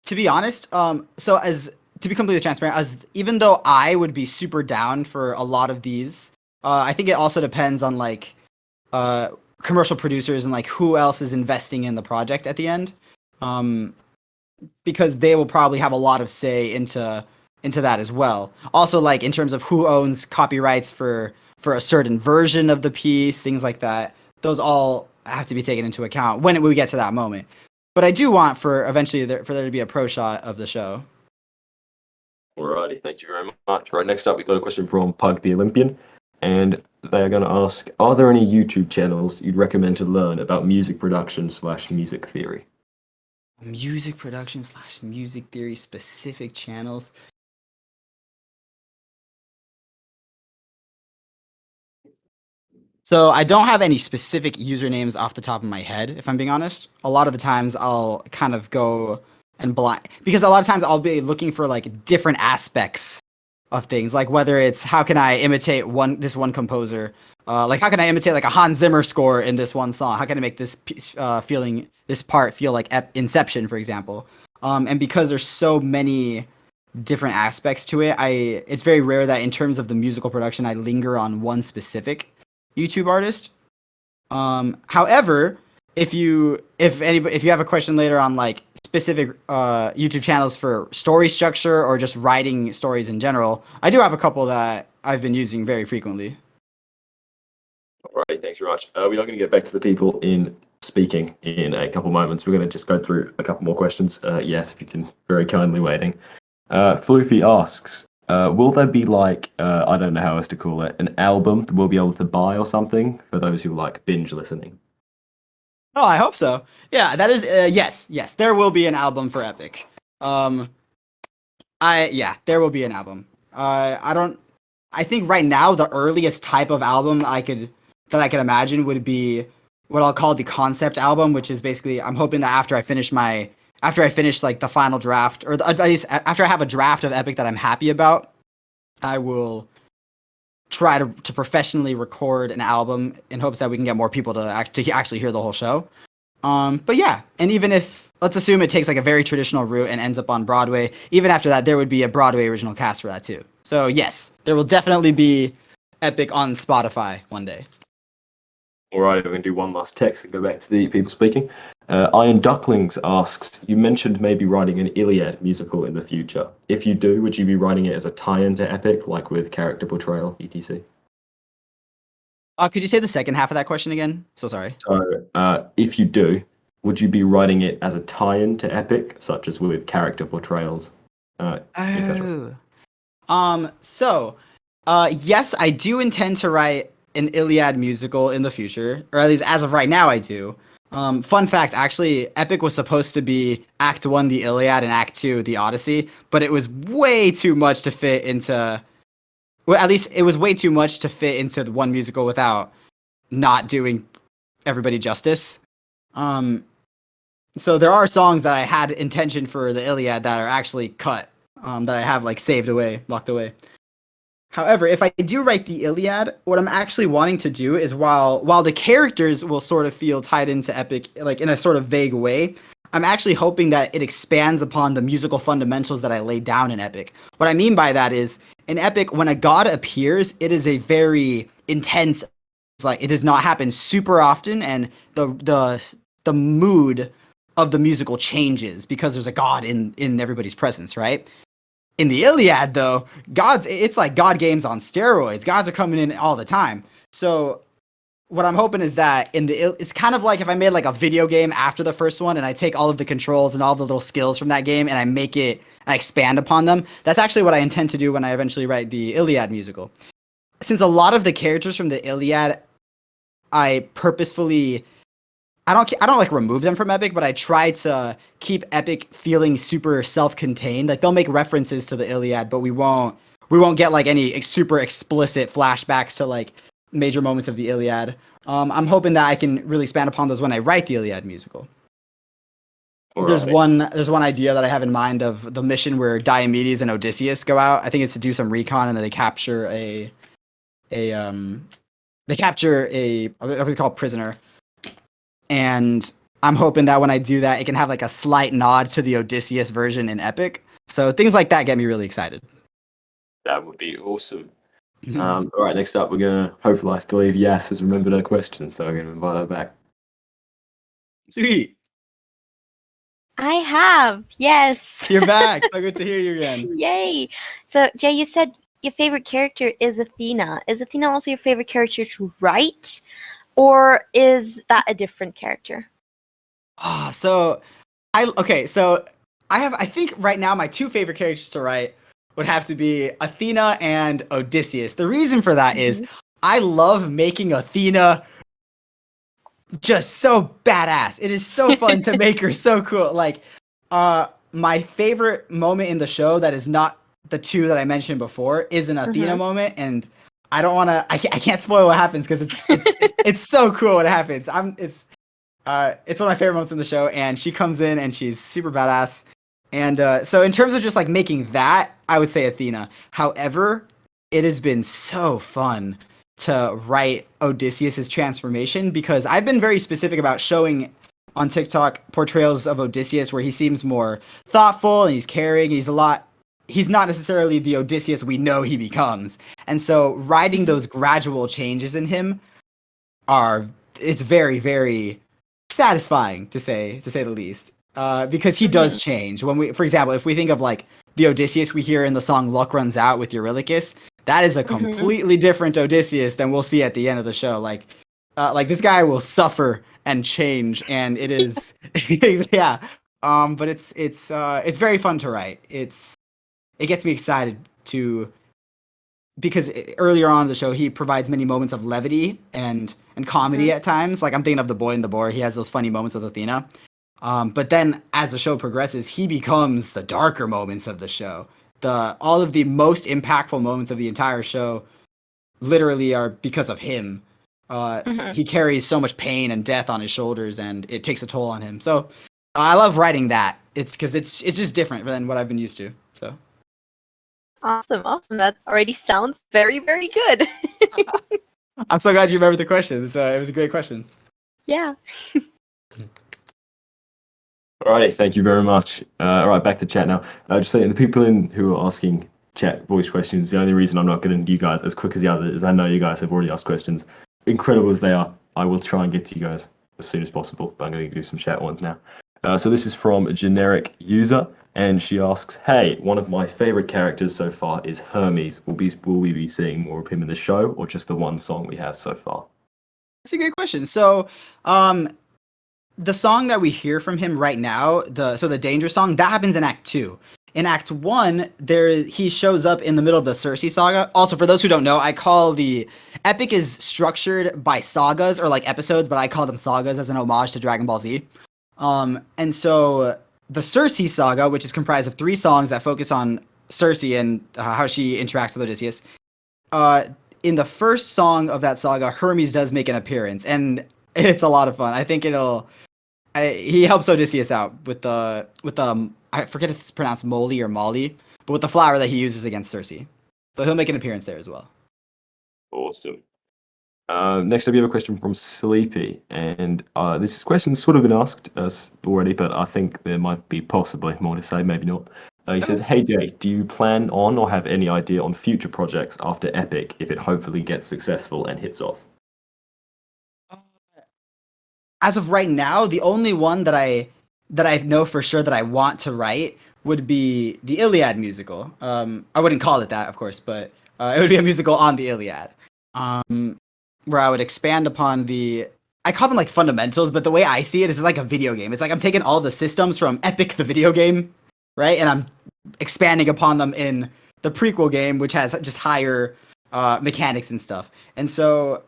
To be honest, to be completely transparent, even though I would be super down for a lot of these, I think it also depends on like commercial producers and like who else is investing in the project at the end. Because they will probably have a lot of say into that as well. Also, like in terms of who owns copyrights for a certain version of the piece, things like that. Those all have to be taken into account when we get to that moment. But I do want for eventually for there to be a pro shot of the show. Alrighty, thank you very much. Right, next up we've got a question from Pug the Olympian, and they are going to ask, are there any YouTube channels you'd recommend to learn about music production / music theory? Music production / music theory specific channels. So I don't have any specific usernames off the top of my head, if I'm being honest. A lot of the times I'll kind of go and blind, because a lot of times I'll be looking for like different aspects of things, like whether it's how can I imitate this one composer, like how can I imitate like a Hans Zimmer score in this one song? How can I make this this part feel like Inception, for example? And because there's so many different aspects to it, it's very rare that in terms of the musical production I linger on one specific YouTube artist. However, if you have a question later on like specific YouTube channels for story structure or just writing stories in general, I do have a couple that I've been using very frequently. All right, thanks very much. We are going to get back to the people in speaking in a couple moments. We're going to just go through a couple more questions. Yes, if you can very kindly waiting. Floofy asks, will there be like, I don't know how else to call it, an album that we'll be able to buy or something for those who like binge listening? Oh, I hope so. Yeah, that is yes. There will be an album for Epic. There will be an album. I think right now the earliest type of album I could imagine would be what I'll call the concept album, which is basically I'm hoping that after I finish like the final draft, or at least after I have a draft of Epic that I'm happy about, I will try to professionally record an album in hopes that we can get more people to actually hear the whole show. But yeah, and even if, let's assume it takes like a very traditional route and ends up on Broadway, even after that, there would be a Broadway original cast for that too. So yes, there will definitely be Epic on Spotify one day. All right, we're going to do one last text and go back to the people speaking. Iron Ducklings asks, you mentioned maybe writing an Iliad musical in the future. If you do, would you be writing it as a tie-in to Epic, like with character portrayal, etc.? Could you say the second half of that question again? So sorry. So, if you do, would you be writing it as a tie-in to Epic, such as with character portrayals, etc.? Yes, I do intend to write an Iliad musical in the future, or at least as of right now, I do. Fun fact, actually, Epic was supposed to be Act 1, the Iliad, and Act 2, the Odyssey, but it was way too much to fit into... Well, at least it was way too much to fit into the one musical without not doing everybody justice. So there are songs that I had intention for the Iliad that are actually cut, that I have like saved away, locked away. However, if I do write the Iliad, what I'm actually wanting to do is while the characters will sort of feel tied into Epic, like in a sort of vague way, I'm actually hoping that it expands upon the musical fundamentals that I laid down in Epic. What I mean by that is, in Epic, when a god appears, it is a very intense, like it does not happen super often, and the mood of the musical changes because there's a god in everybody's presence, right? In the Iliad, though, it's like God games on steroids. Gods are coming in all the time. So what I'm hoping is that it's kind of like if I made like a video game after the first one and I take all of the controls and all the little skills from that game and I expand upon them. That's actually what I intend to do when I eventually write the Iliad musical. Since a lot of the characters from the Iliad, I purposefully... I don't like remove them from Epic, but I try to keep Epic feeling super self-contained. Like they'll make references to the Iliad, but we won't get like any super explicit flashbacks to like major moments of the Iliad. I'm hoping that I can really expand upon those when I write the Iliad musical. Right. There's one idea that I have in mind of the mission where Diomedes and Odysseus go out. I think it's to do some recon and then they capture a what we call prisoner. And I'm hoping that when I do that, it can have like a slight nod to the Odysseus version in Epic. So things like that get me really excited. That would be awesome. All right, next up, we're going to, hopefully, I believe Yas has remembered her question, so I'm going to invite her back. Sweet. I have, yes. You're back. So good to hear you again. Yay. So, Jay, you said your favorite character is Athena. Is Athena also your favorite character to write? Or is that a different character? I think right now my two favorite characters to write would have to be Athena and Odysseus. The reason for that is I love making Athena just so badass. It is so fun to make her so cool. Like, my favorite moment in the show that is not the two that I mentioned before is an Athena moment, and I don't want to. I can't spoil what happens because it's so cool what happens. It's one of my favorite moments in the show, and she comes in and she's super badass. And so in terms of just like making that, I would say Athena. However, it has been so fun to write Odysseus's transformation because I've been very specific about showing on TikTok portrayals of Odysseus where he seems more thoughtful and he's caring. He's not necessarily the Odysseus we know he becomes. And so writing those gradual changes in him are it's very, very satisfying to say the least. Because he does change. When we, for example, if we think of like the Odysseus we hear in the song "Luck Runs Out" with Curalicus, that is a completely different Odysseus than we'll see at the end of the show. Like this guy will suffer and change, and it is, yeah. But it's very fun to write. It gets me excited because earlier on in the show he provides many moments of levity and comedy at times. Like I'm thinking of The Boy and the Boar. He has those funny moments with Athena. But then as the show progresses, he becomes the darker moments of the show. All of the most impactful moments of the entire show literally are because of him. He carries so much pain and death on his shoulders, and it takes a toll on him. So I love writing that. It's because it's just different than what I've been used to. So awesome. That already sounds very, very good. I'm so glad you remembered the question. It was a great question. Yeah. Alrighty, thank you very much. All right, back to chat now. Just saying, the people who are asking chat voice questions, the only reason I'm not getting to you guys as quick as the others is I know you guys have already asked questions. Incredible as they are, I will try and get to you guys as soon as possible, but I'm going to do some chat ones now. So this is from a generic user, and she asks, hey, one of my favorite characters so far is Hermes. Will we be seeing more of him in the show, or just the one song we have so far? That's a great question. So, the song that we hear from him right now, the Danger song, that happens in Act 2. In Act 1, he shows up in the middle of the Circe saga. Also, for those who don't know, I call the epic is structured by sagas or like episodes, but I call them sagas as an homage to Dragon Ball Z. And so the Circe saga, which is comprised of 3 songs that focus on Circe and how she interacts with Odysseus. In the first song of that saga, Hermes does make an appearance, and it's a lot of fun. I think he helps Odysseus out with the I forget if it's pronounced moly or molly, but with the flower that he uses against Circe. So he'll make an appearance there as well. Awesome. Next up, we have a question from Sleepy, and this question's sort of been asked us already, but I think there might be possibly more to say, maybe not. He says, hey Jay, do you plan on or have any idea on future projects after Epic if it hopefully gets successful and hits off? As of right now, the only one that I know for sure that I want to write would be the Iliad musical. I wouldn't call it that, of course, but it would be a musical on the Iliad, where I would expand upon I call them like fundamentals, but the way I see it is like a video game. It's like I'm taking all the systems from Epic, the video game, right, and I'm expanding upon them in the prequel game, which has just higher mechanics and stuff. And so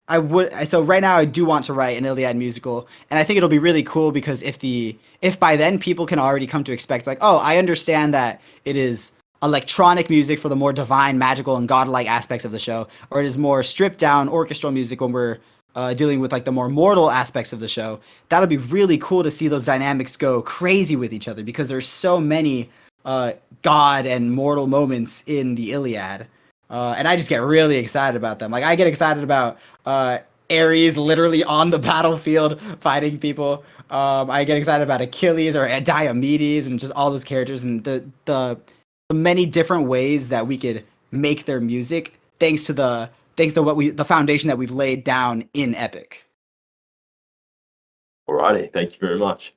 right now I do want to write an Iliad musical, and I think it'll be really cool because if by then people can already come to expect like, oh, I understand that it is electronic music for the more divine, magical, and godlike aspects of the show, or it is more stripped down orchestral music when we're dealing with like the more mortal aspects of the show. That'll be really cool to see those dynamics go crazy with each other because there's so many god and mortal moments in the Iliad. And I just get really excited about them. Like I get excited about Ares literally on the battlefield fighting people. I get excited about Achilles or Diomedes and just all those characters and the many different ways that we could make their music thanks to the foundation that we've laid down in Epic. Alrighty, thank you very much.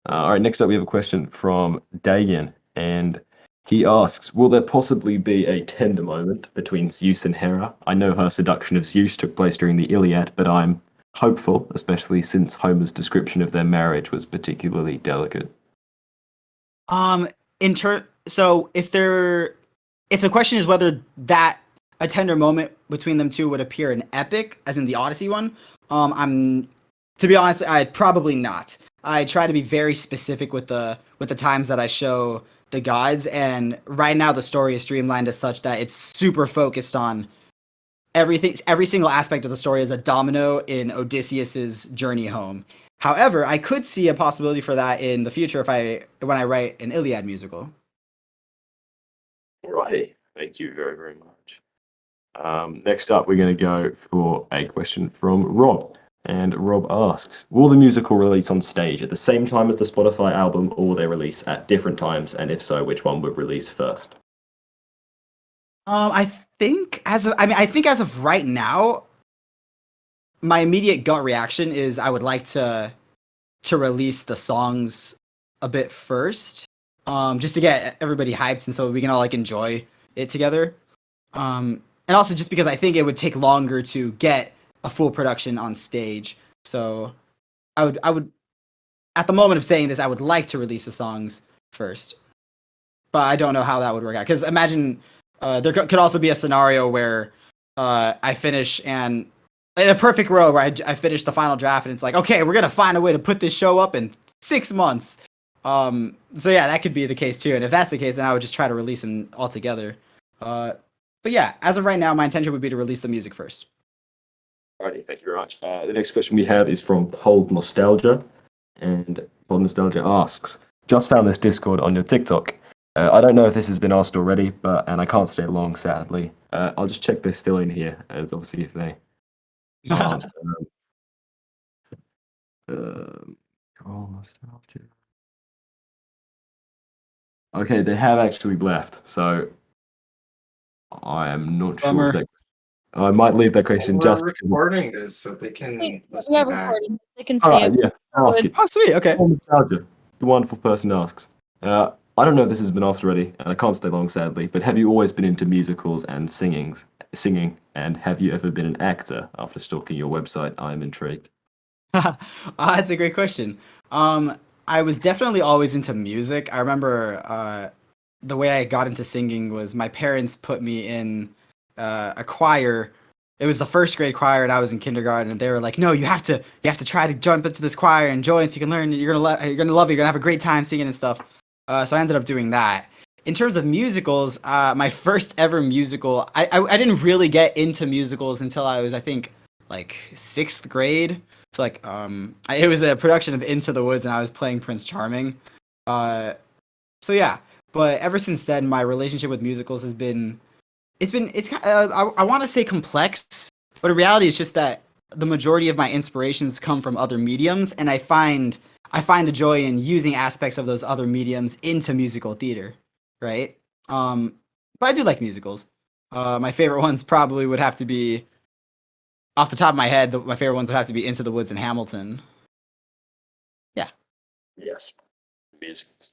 All right, next up we have a question from Dagan, and he asks, will there possibly be a tender moment between Zeus and Hera? I know her seduction of Zeus took place during the Iliad, but I'm hopeful, especially since Homer's description of their marriage was particularly delicate. So if the question is whether a tender moment between them two would appear in Epic, as in the Odyssey one, to be honest, I'd probably not. I try to be very specific with the times that I show the gods, and right now the story is streamlined as such that it's super focused on everything. Every single aspect of the story is a domino in Odysseus's journey home. However, I could see a possibility for that in the future when I write an Iliad musical. Alrighty, thank you very, very much. Next up, we're going to go for a question from Rob. And Rob asks, will the musical release on stage at the same time as the Spotify album, or will they release at different times? And if so, which one would release first? I think as of right now, my immediate gut reaction is I would like to release the songs a bit first, just to get everybody hyped and so we can all like enjoy it together. And also just because I think it would take longer to get a full production on stage. So I would at the moment of saying this, I would like to release the songs first, but I don't know how that would work out. Because imagine there could also be a scenario where I finish and in a perfect row where I finish the final draft and it's like, okay, we're gonna find a way to put this show up in 6 months. So yeah, that could be the case too. And if that's the case, then I would just try to release them all together. But yeah, as of right now, my intention would be to release the music first. Alrighty, thank you very much. The next question we have is from Hold Nostalgia. And Hold Nostalgia asks, just found this Discord on your TikTok. I don't know if this has been asked already, and I can't stay long, sadly. I'll just check they're still in here, as obviously if they aren't. Hold Nostalgia. Okay, they have actually left, so I am not sure if they... I might leave that question We're just recording this so they can listen Yeah, back. recording. They can see All right, it. yeah, I'll ask it. Oh, sweet. Okay. Nostalgia, the wonderful person asks, I don't know if this has been asked already, and I can't stay long, sadly, but have you always been into musicals and singing, and have you ever been an actor? After stalking your website, I am intrigued. That's a great question. I was definitely always into music. I remember the way I got into singing was my parents put me in a choir. It was the first grade choir, and I was in kindergarten. And they were like, "No, you have to try to jump into this choir and join, so you can learn. You're gonna love it. You're gonna have a great time singing and stuff." So I ended up doing that. In terms of musicals, my first ever musical, I didn't really get into musicals until I was, I think, like 6th grade. So like it was a production of Into the Woods, and I was playing Prince Charming. So yeah, but ever since then, my relationship with musicals has been I want to say complex, but in reality, it's just that the majority of my inspirations come from other mediums, and I find the joy in using aspects of those other mediums into musical theater, right? But I do like musicals. My favorite ones probably would have to be, off the top of my head, my favorite ones would have to be Into the Woods and Hamilton. Yeah. Yes, musicals.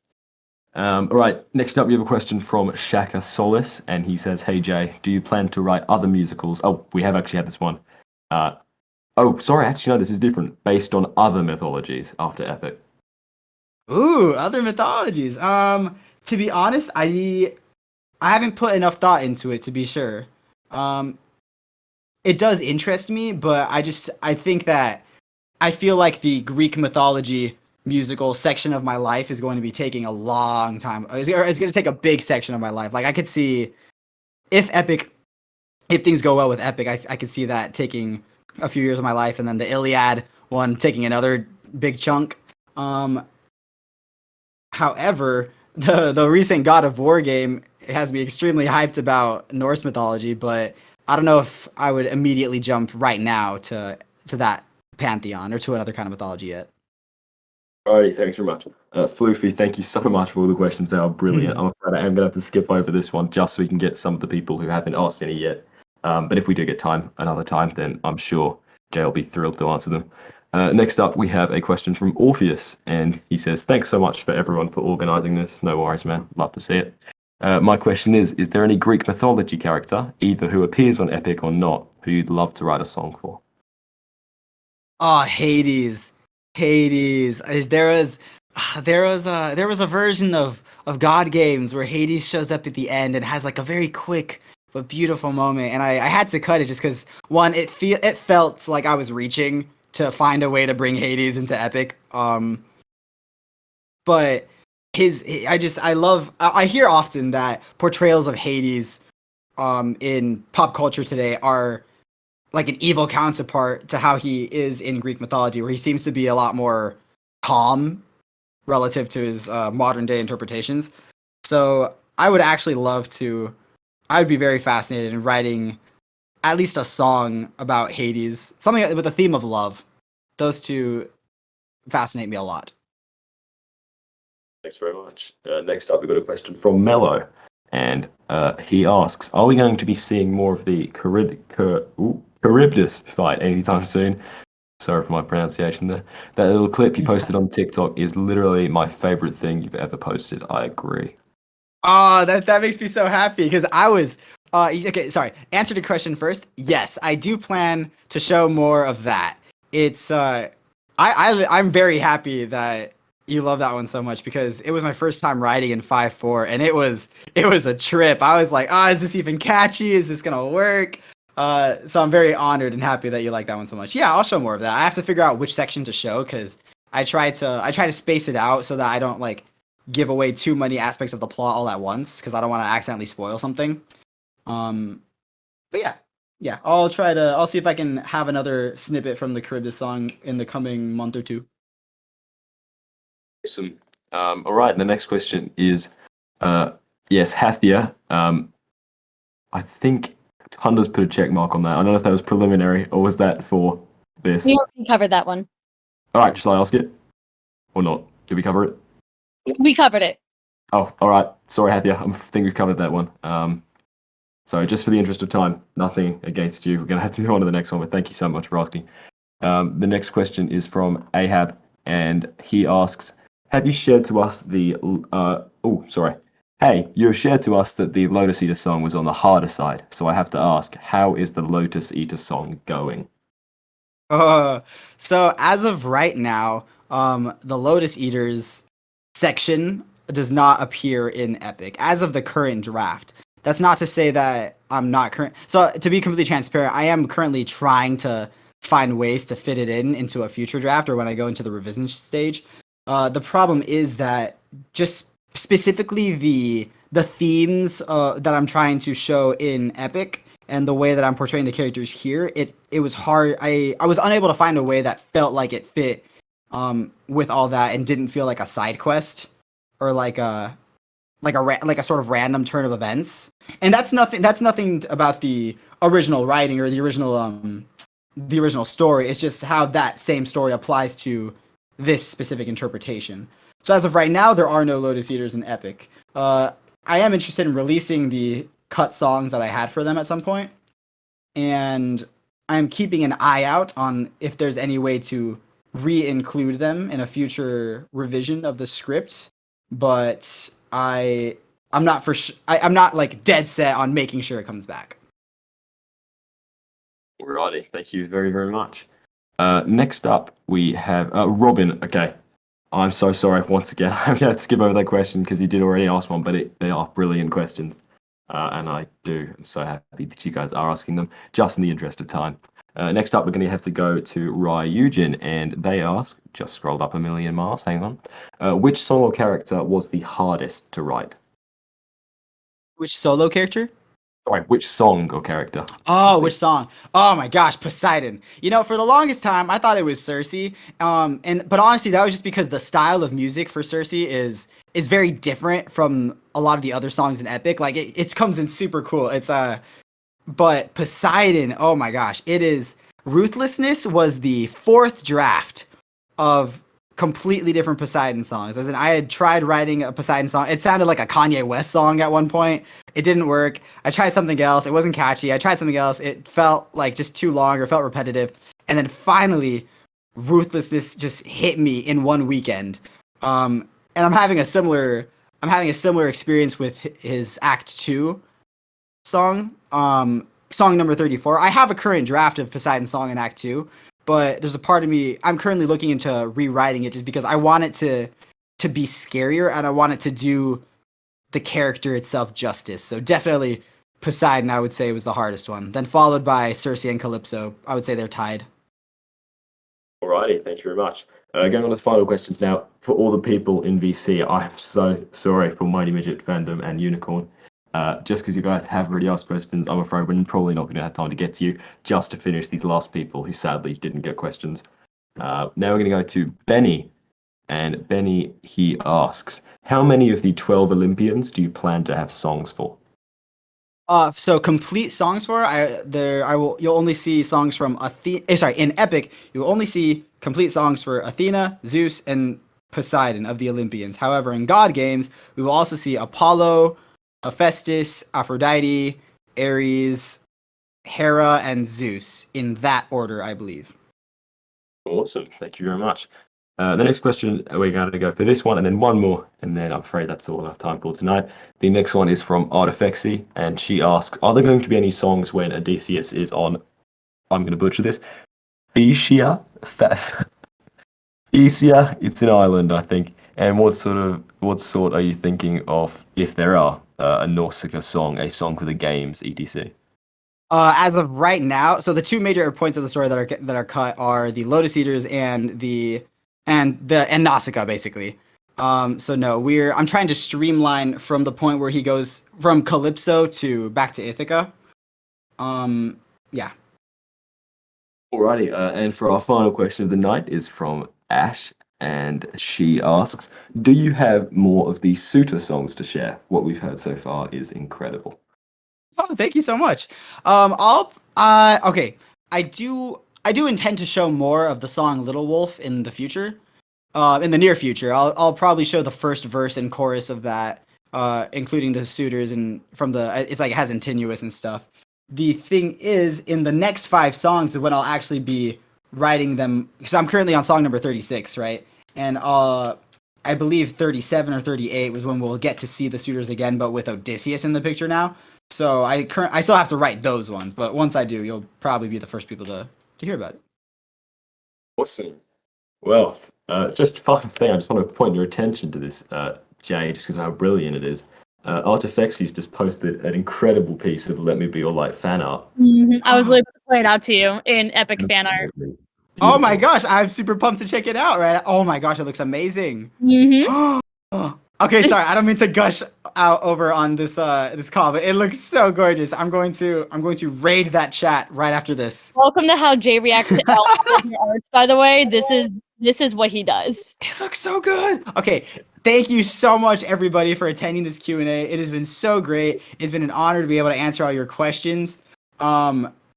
All right, next up we have a question from Shaka Solis, and he says, "Hey Jay, do you plan to write other musicals?" Oh, we have actually had this one. Sorry, actually no, this is different. Based on other mythologies after Epic. Ooh, other mythologies. To be honest, I haven't put enough thought into it to be sure. It does interest me, but I think that I feel like the Greek mythology musical section of my life is going to be taking a long time. It's going to take a big section of my life. Like I could see if things go well with Epic, I could see that taking a few years of my life, and then the Iliad one taking another big chunk. However, the recent God of War game has me extremely hyped about Norse mythology, but I don't know if I would immediately jump right now to that pantheon or to another kind of mythology yet. Alrighty, thanks very much. Floofy, thank you so much for all the questions. They are brilliant. I'm afraid I am going to have to skip over this one just so we can get some of the people who haven't asked any yet. But if we do get time another time, then I'm sure Jay will be thrilled to answer them. Next up, we have a question from Orpheus, and he says, "Thanks so much for everyone for organising this. No worries, man. Love to see it. My question is there any Greek mythology character, either who appears on Epic or not, who you'd love to write a song for?" Oh, Hades. There was a version of God Games where Hades shows up at the end and has like a very quick but beautiful moment, and I had to cut it just because one, it felt like I was reaching to find a way to bring Hades into Epic. But I hear often that portrayals of Hades in pop culture today are like an evil counterpart to how he is in Greek mythology, where he seems to be a lot more calm relative to his modern day interpretations. So I would actually I would be very fascinated in writing at least a song about Hades, something with a theme of love. Those two fascinate me a lot. Thanks very much. Next up, we've got a question from Mello, and he asks, "Are we going to be seeing more of the Charybdis fight anytime soon. Sorry for my pronunciation there. That little clip you posted on TikTok is literally my favorite thing you've ever posted. I agree. Oh, that makes me so happy because I was okay. Sorry. Answer the question first. Yes, I do plan to show more of that. It's I'm very happy that you love that one so much because it was my first time writing in 5.4 and it was a trip. I was like, is this even catchy? Is this gonna work? So I'm very honored and happy that you like that one so much. Yeah, I'll show more of that. I have to figure out which section to show because I try to space it out so that I don't like give away too many aspects of the plot all at once because I don't want to accidentally spoil something. But yeah, I'll see if I can have another snippet from the Charybdis song in the coming month or two. Awesome. All right, the next question is, yes, Hathia. I think Hunter's put a check mark on that. I don't know if that was preliminary or was that for this. We already covered that one. All right, shall I ask it or not? Did we cover it? We covered it. Oh, all right. Sorry, Hathia. I think we've covered that one. So just for the interest of time, nothing against you. We're going to have to move on to the next one, but thank you so much for asking. The next question is from Ahab, and he asks, have you shared to us the... Hey, you have shared to us that the Lotus Eaters song was on the harder side, so I have to ask, how is the Lotus Eaters song going? So as of right now, the Lotus Eaters section does not appear in Epic as of the current draft. That's not to say that I'm not current. So to be completely transparent, I am currently trying to find ways to fit it into a future draft or when I go into the revision stage. The problem is that just specifically the themes that I'm trying to show in Epic and the way that I'm portraying the characters here, it was hard. I was unable to find a way that felt like it fit with all that and didn't feel like a side quest or like a sort of random turn of events. And that's nothing about the original writing or the original story. It's just how that same story applies to this specific interpretation. So as of right now, there are no Lotus Eaters in Epic. I am interested in releasing the cut songs that I had for them at some point, and I'm keeping an eye out on if there's any way to re-include them in a future revision of the script. But I'm not I'm not like dead set on making sure it comes back. Alrighty, thank you very, very much. Next up, we have Robin. Okay, I'm so sorry once again. I'm going to skip over that question because you did already ask one, but they are brilliant questions. And I'm so happy that you guys are asking them, just in the interest of time. Next up, we're going to have to go to Ryujin, and they ask, just scrolled up a million miles, hang on, which solo character was the hardest to write? Which solo character? Sorry, which song or character? Oh, which song? Oh my gosh, Poseidon. You know, for the longest time, I thought it was Circe. But honestly, that was just because the style of music for Circe is very different from a lot of the other songs in Epic. Like it comes in super cool. But Poseidon, oh my gosh, it is. Ruthlessness was the fourth draft of completely different Poseidon songs. As in, I had tried writing a Poseidon song. It sounded like a Kanye West song at one point. It didn't work. I tried something else. It wasn't catchy. I tried something else. It felt like just too long or felt repetitive. And then finally, Ruthlessness just hit me in one weekend. And I'm having a similar experience with his Act 2 song. Song number 34. I have a current draft of Poseidon song in Act 2. But there's a part of me, I'm currently looking into rewriting it just because I want it to be scarier and I want it to do the character itself justice. So definitely Poseidon, I would say, was the hardest one. Then followed by Circe and Calypso. I would say they're tied. Alrighty, thank you very much. Going on to the final questions now. For all the people in VC, I'm so sorry for Mighty Midget Fandom and Unicorn. Just because you guys have already asked questions, I'm afraid we're probably not going to have time to get to you just to finish these last people who sadly didn't get questions. Now we're going to go to Benny. And Benny, he asks, how many of the 12 Olympians do you plan to have songs for? So complete songs for you'll only see songs from in Epic, you'll only see complete songs for Athena, Zeus, and Poseidon of the Olympians. However, in God games, we will also see Apollo, Hephaestus, Aphrodite, Ares, Hera, and Zeus in that order, I believe. Awesome. Thank you very much. The next question, we're going to go for this one and then one more, and then I'm afraid that's all I have time for tonight. The next one is from Artifexy, and she asks, are there going to be any songs when Odysseus is on, I'm going to butcher this, Ischia? Ischia, it's an island, I think. And what sort are you thinking of, if there are, a Nausicaa song, a song for the games, etc.? As of right now, so the two major points of the story that are cut are the Lotus Eaters and Nausicaa, basically. So no, I'm trying to streamline from the point where he goes from Calypso to back to Ithaca. Yeah. Alrighty, and for our final question of the night is from Ash, and she asks, do you have more of these suitor songs to share? What we've heard so far is incredible. Oh, thank you so much. Okay, I do intend to show more of the song Little Wolf in the future. In the near future, I'll probably show the first verse and chorus of that, including the suitors and it's like it has continuous and stuff. The thing is, in the next 5 songs is when I'll actually be writing them, because I'm currently on song number 36, right? And I believe 37 or 38 was when we'll get to see the suitors again, but with Odysseus in the picture now. So I still have to write those ones, but once I do, you'll probably be the first people to hear about it. Awesome. Well, just final thing, I just want to point your attention to this, Jay, just because of how brilliant it is. Artifexy's just posted an incredible piece of Let Me Be Your Light fan art. I was literally playing it out to you in epic fan art. Beautiful. Oh my gosh, I'm super pumped to check it out, right? Oh my gosh, it looks amazing. Okay, sorry, I don't mean to gush out over on this this call, but it looks so gorgeous. I'm going to raid that chat right after this. Welcome to how Jay reacts to all of your arts, by the way. This is what he does. It looks so good. Okay, thank you so much, everybody, for attending this Q&A. It has been so great. It's been an honor to be able to answer all your questions.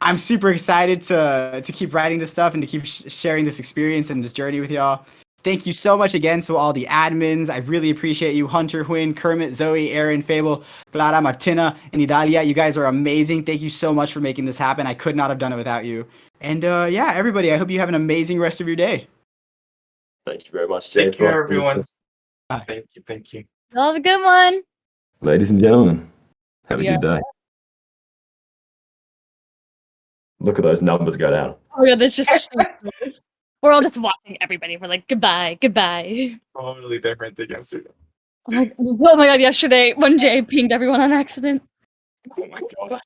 I'm super excited to keep writing this stuff and to keep sharing this experience and this journey with y'all. Thank you so much again to all the admins. I really appreciate you, Hunter, Hwin, Kermit, Zoe, Aaron, Fable, Clara, Martyna, and Idalia. You guys are amazing. Thank you so much for making this happen. I could not have done it without you. And yeah, everybody, I hope you have an amazing rest of your day. Thank you very much, Jay. Thank you, everyone. Thank you. Have a good one. Ladies and gentlemen, have a good day. Look at those numbers go down. Oh yeah, that's just we're all just watching everybody. We're like, goodbye, goodbye. Totally different than yesterday. Oh my god, yesterday when Jay pinged everyone on accident. Oh my god.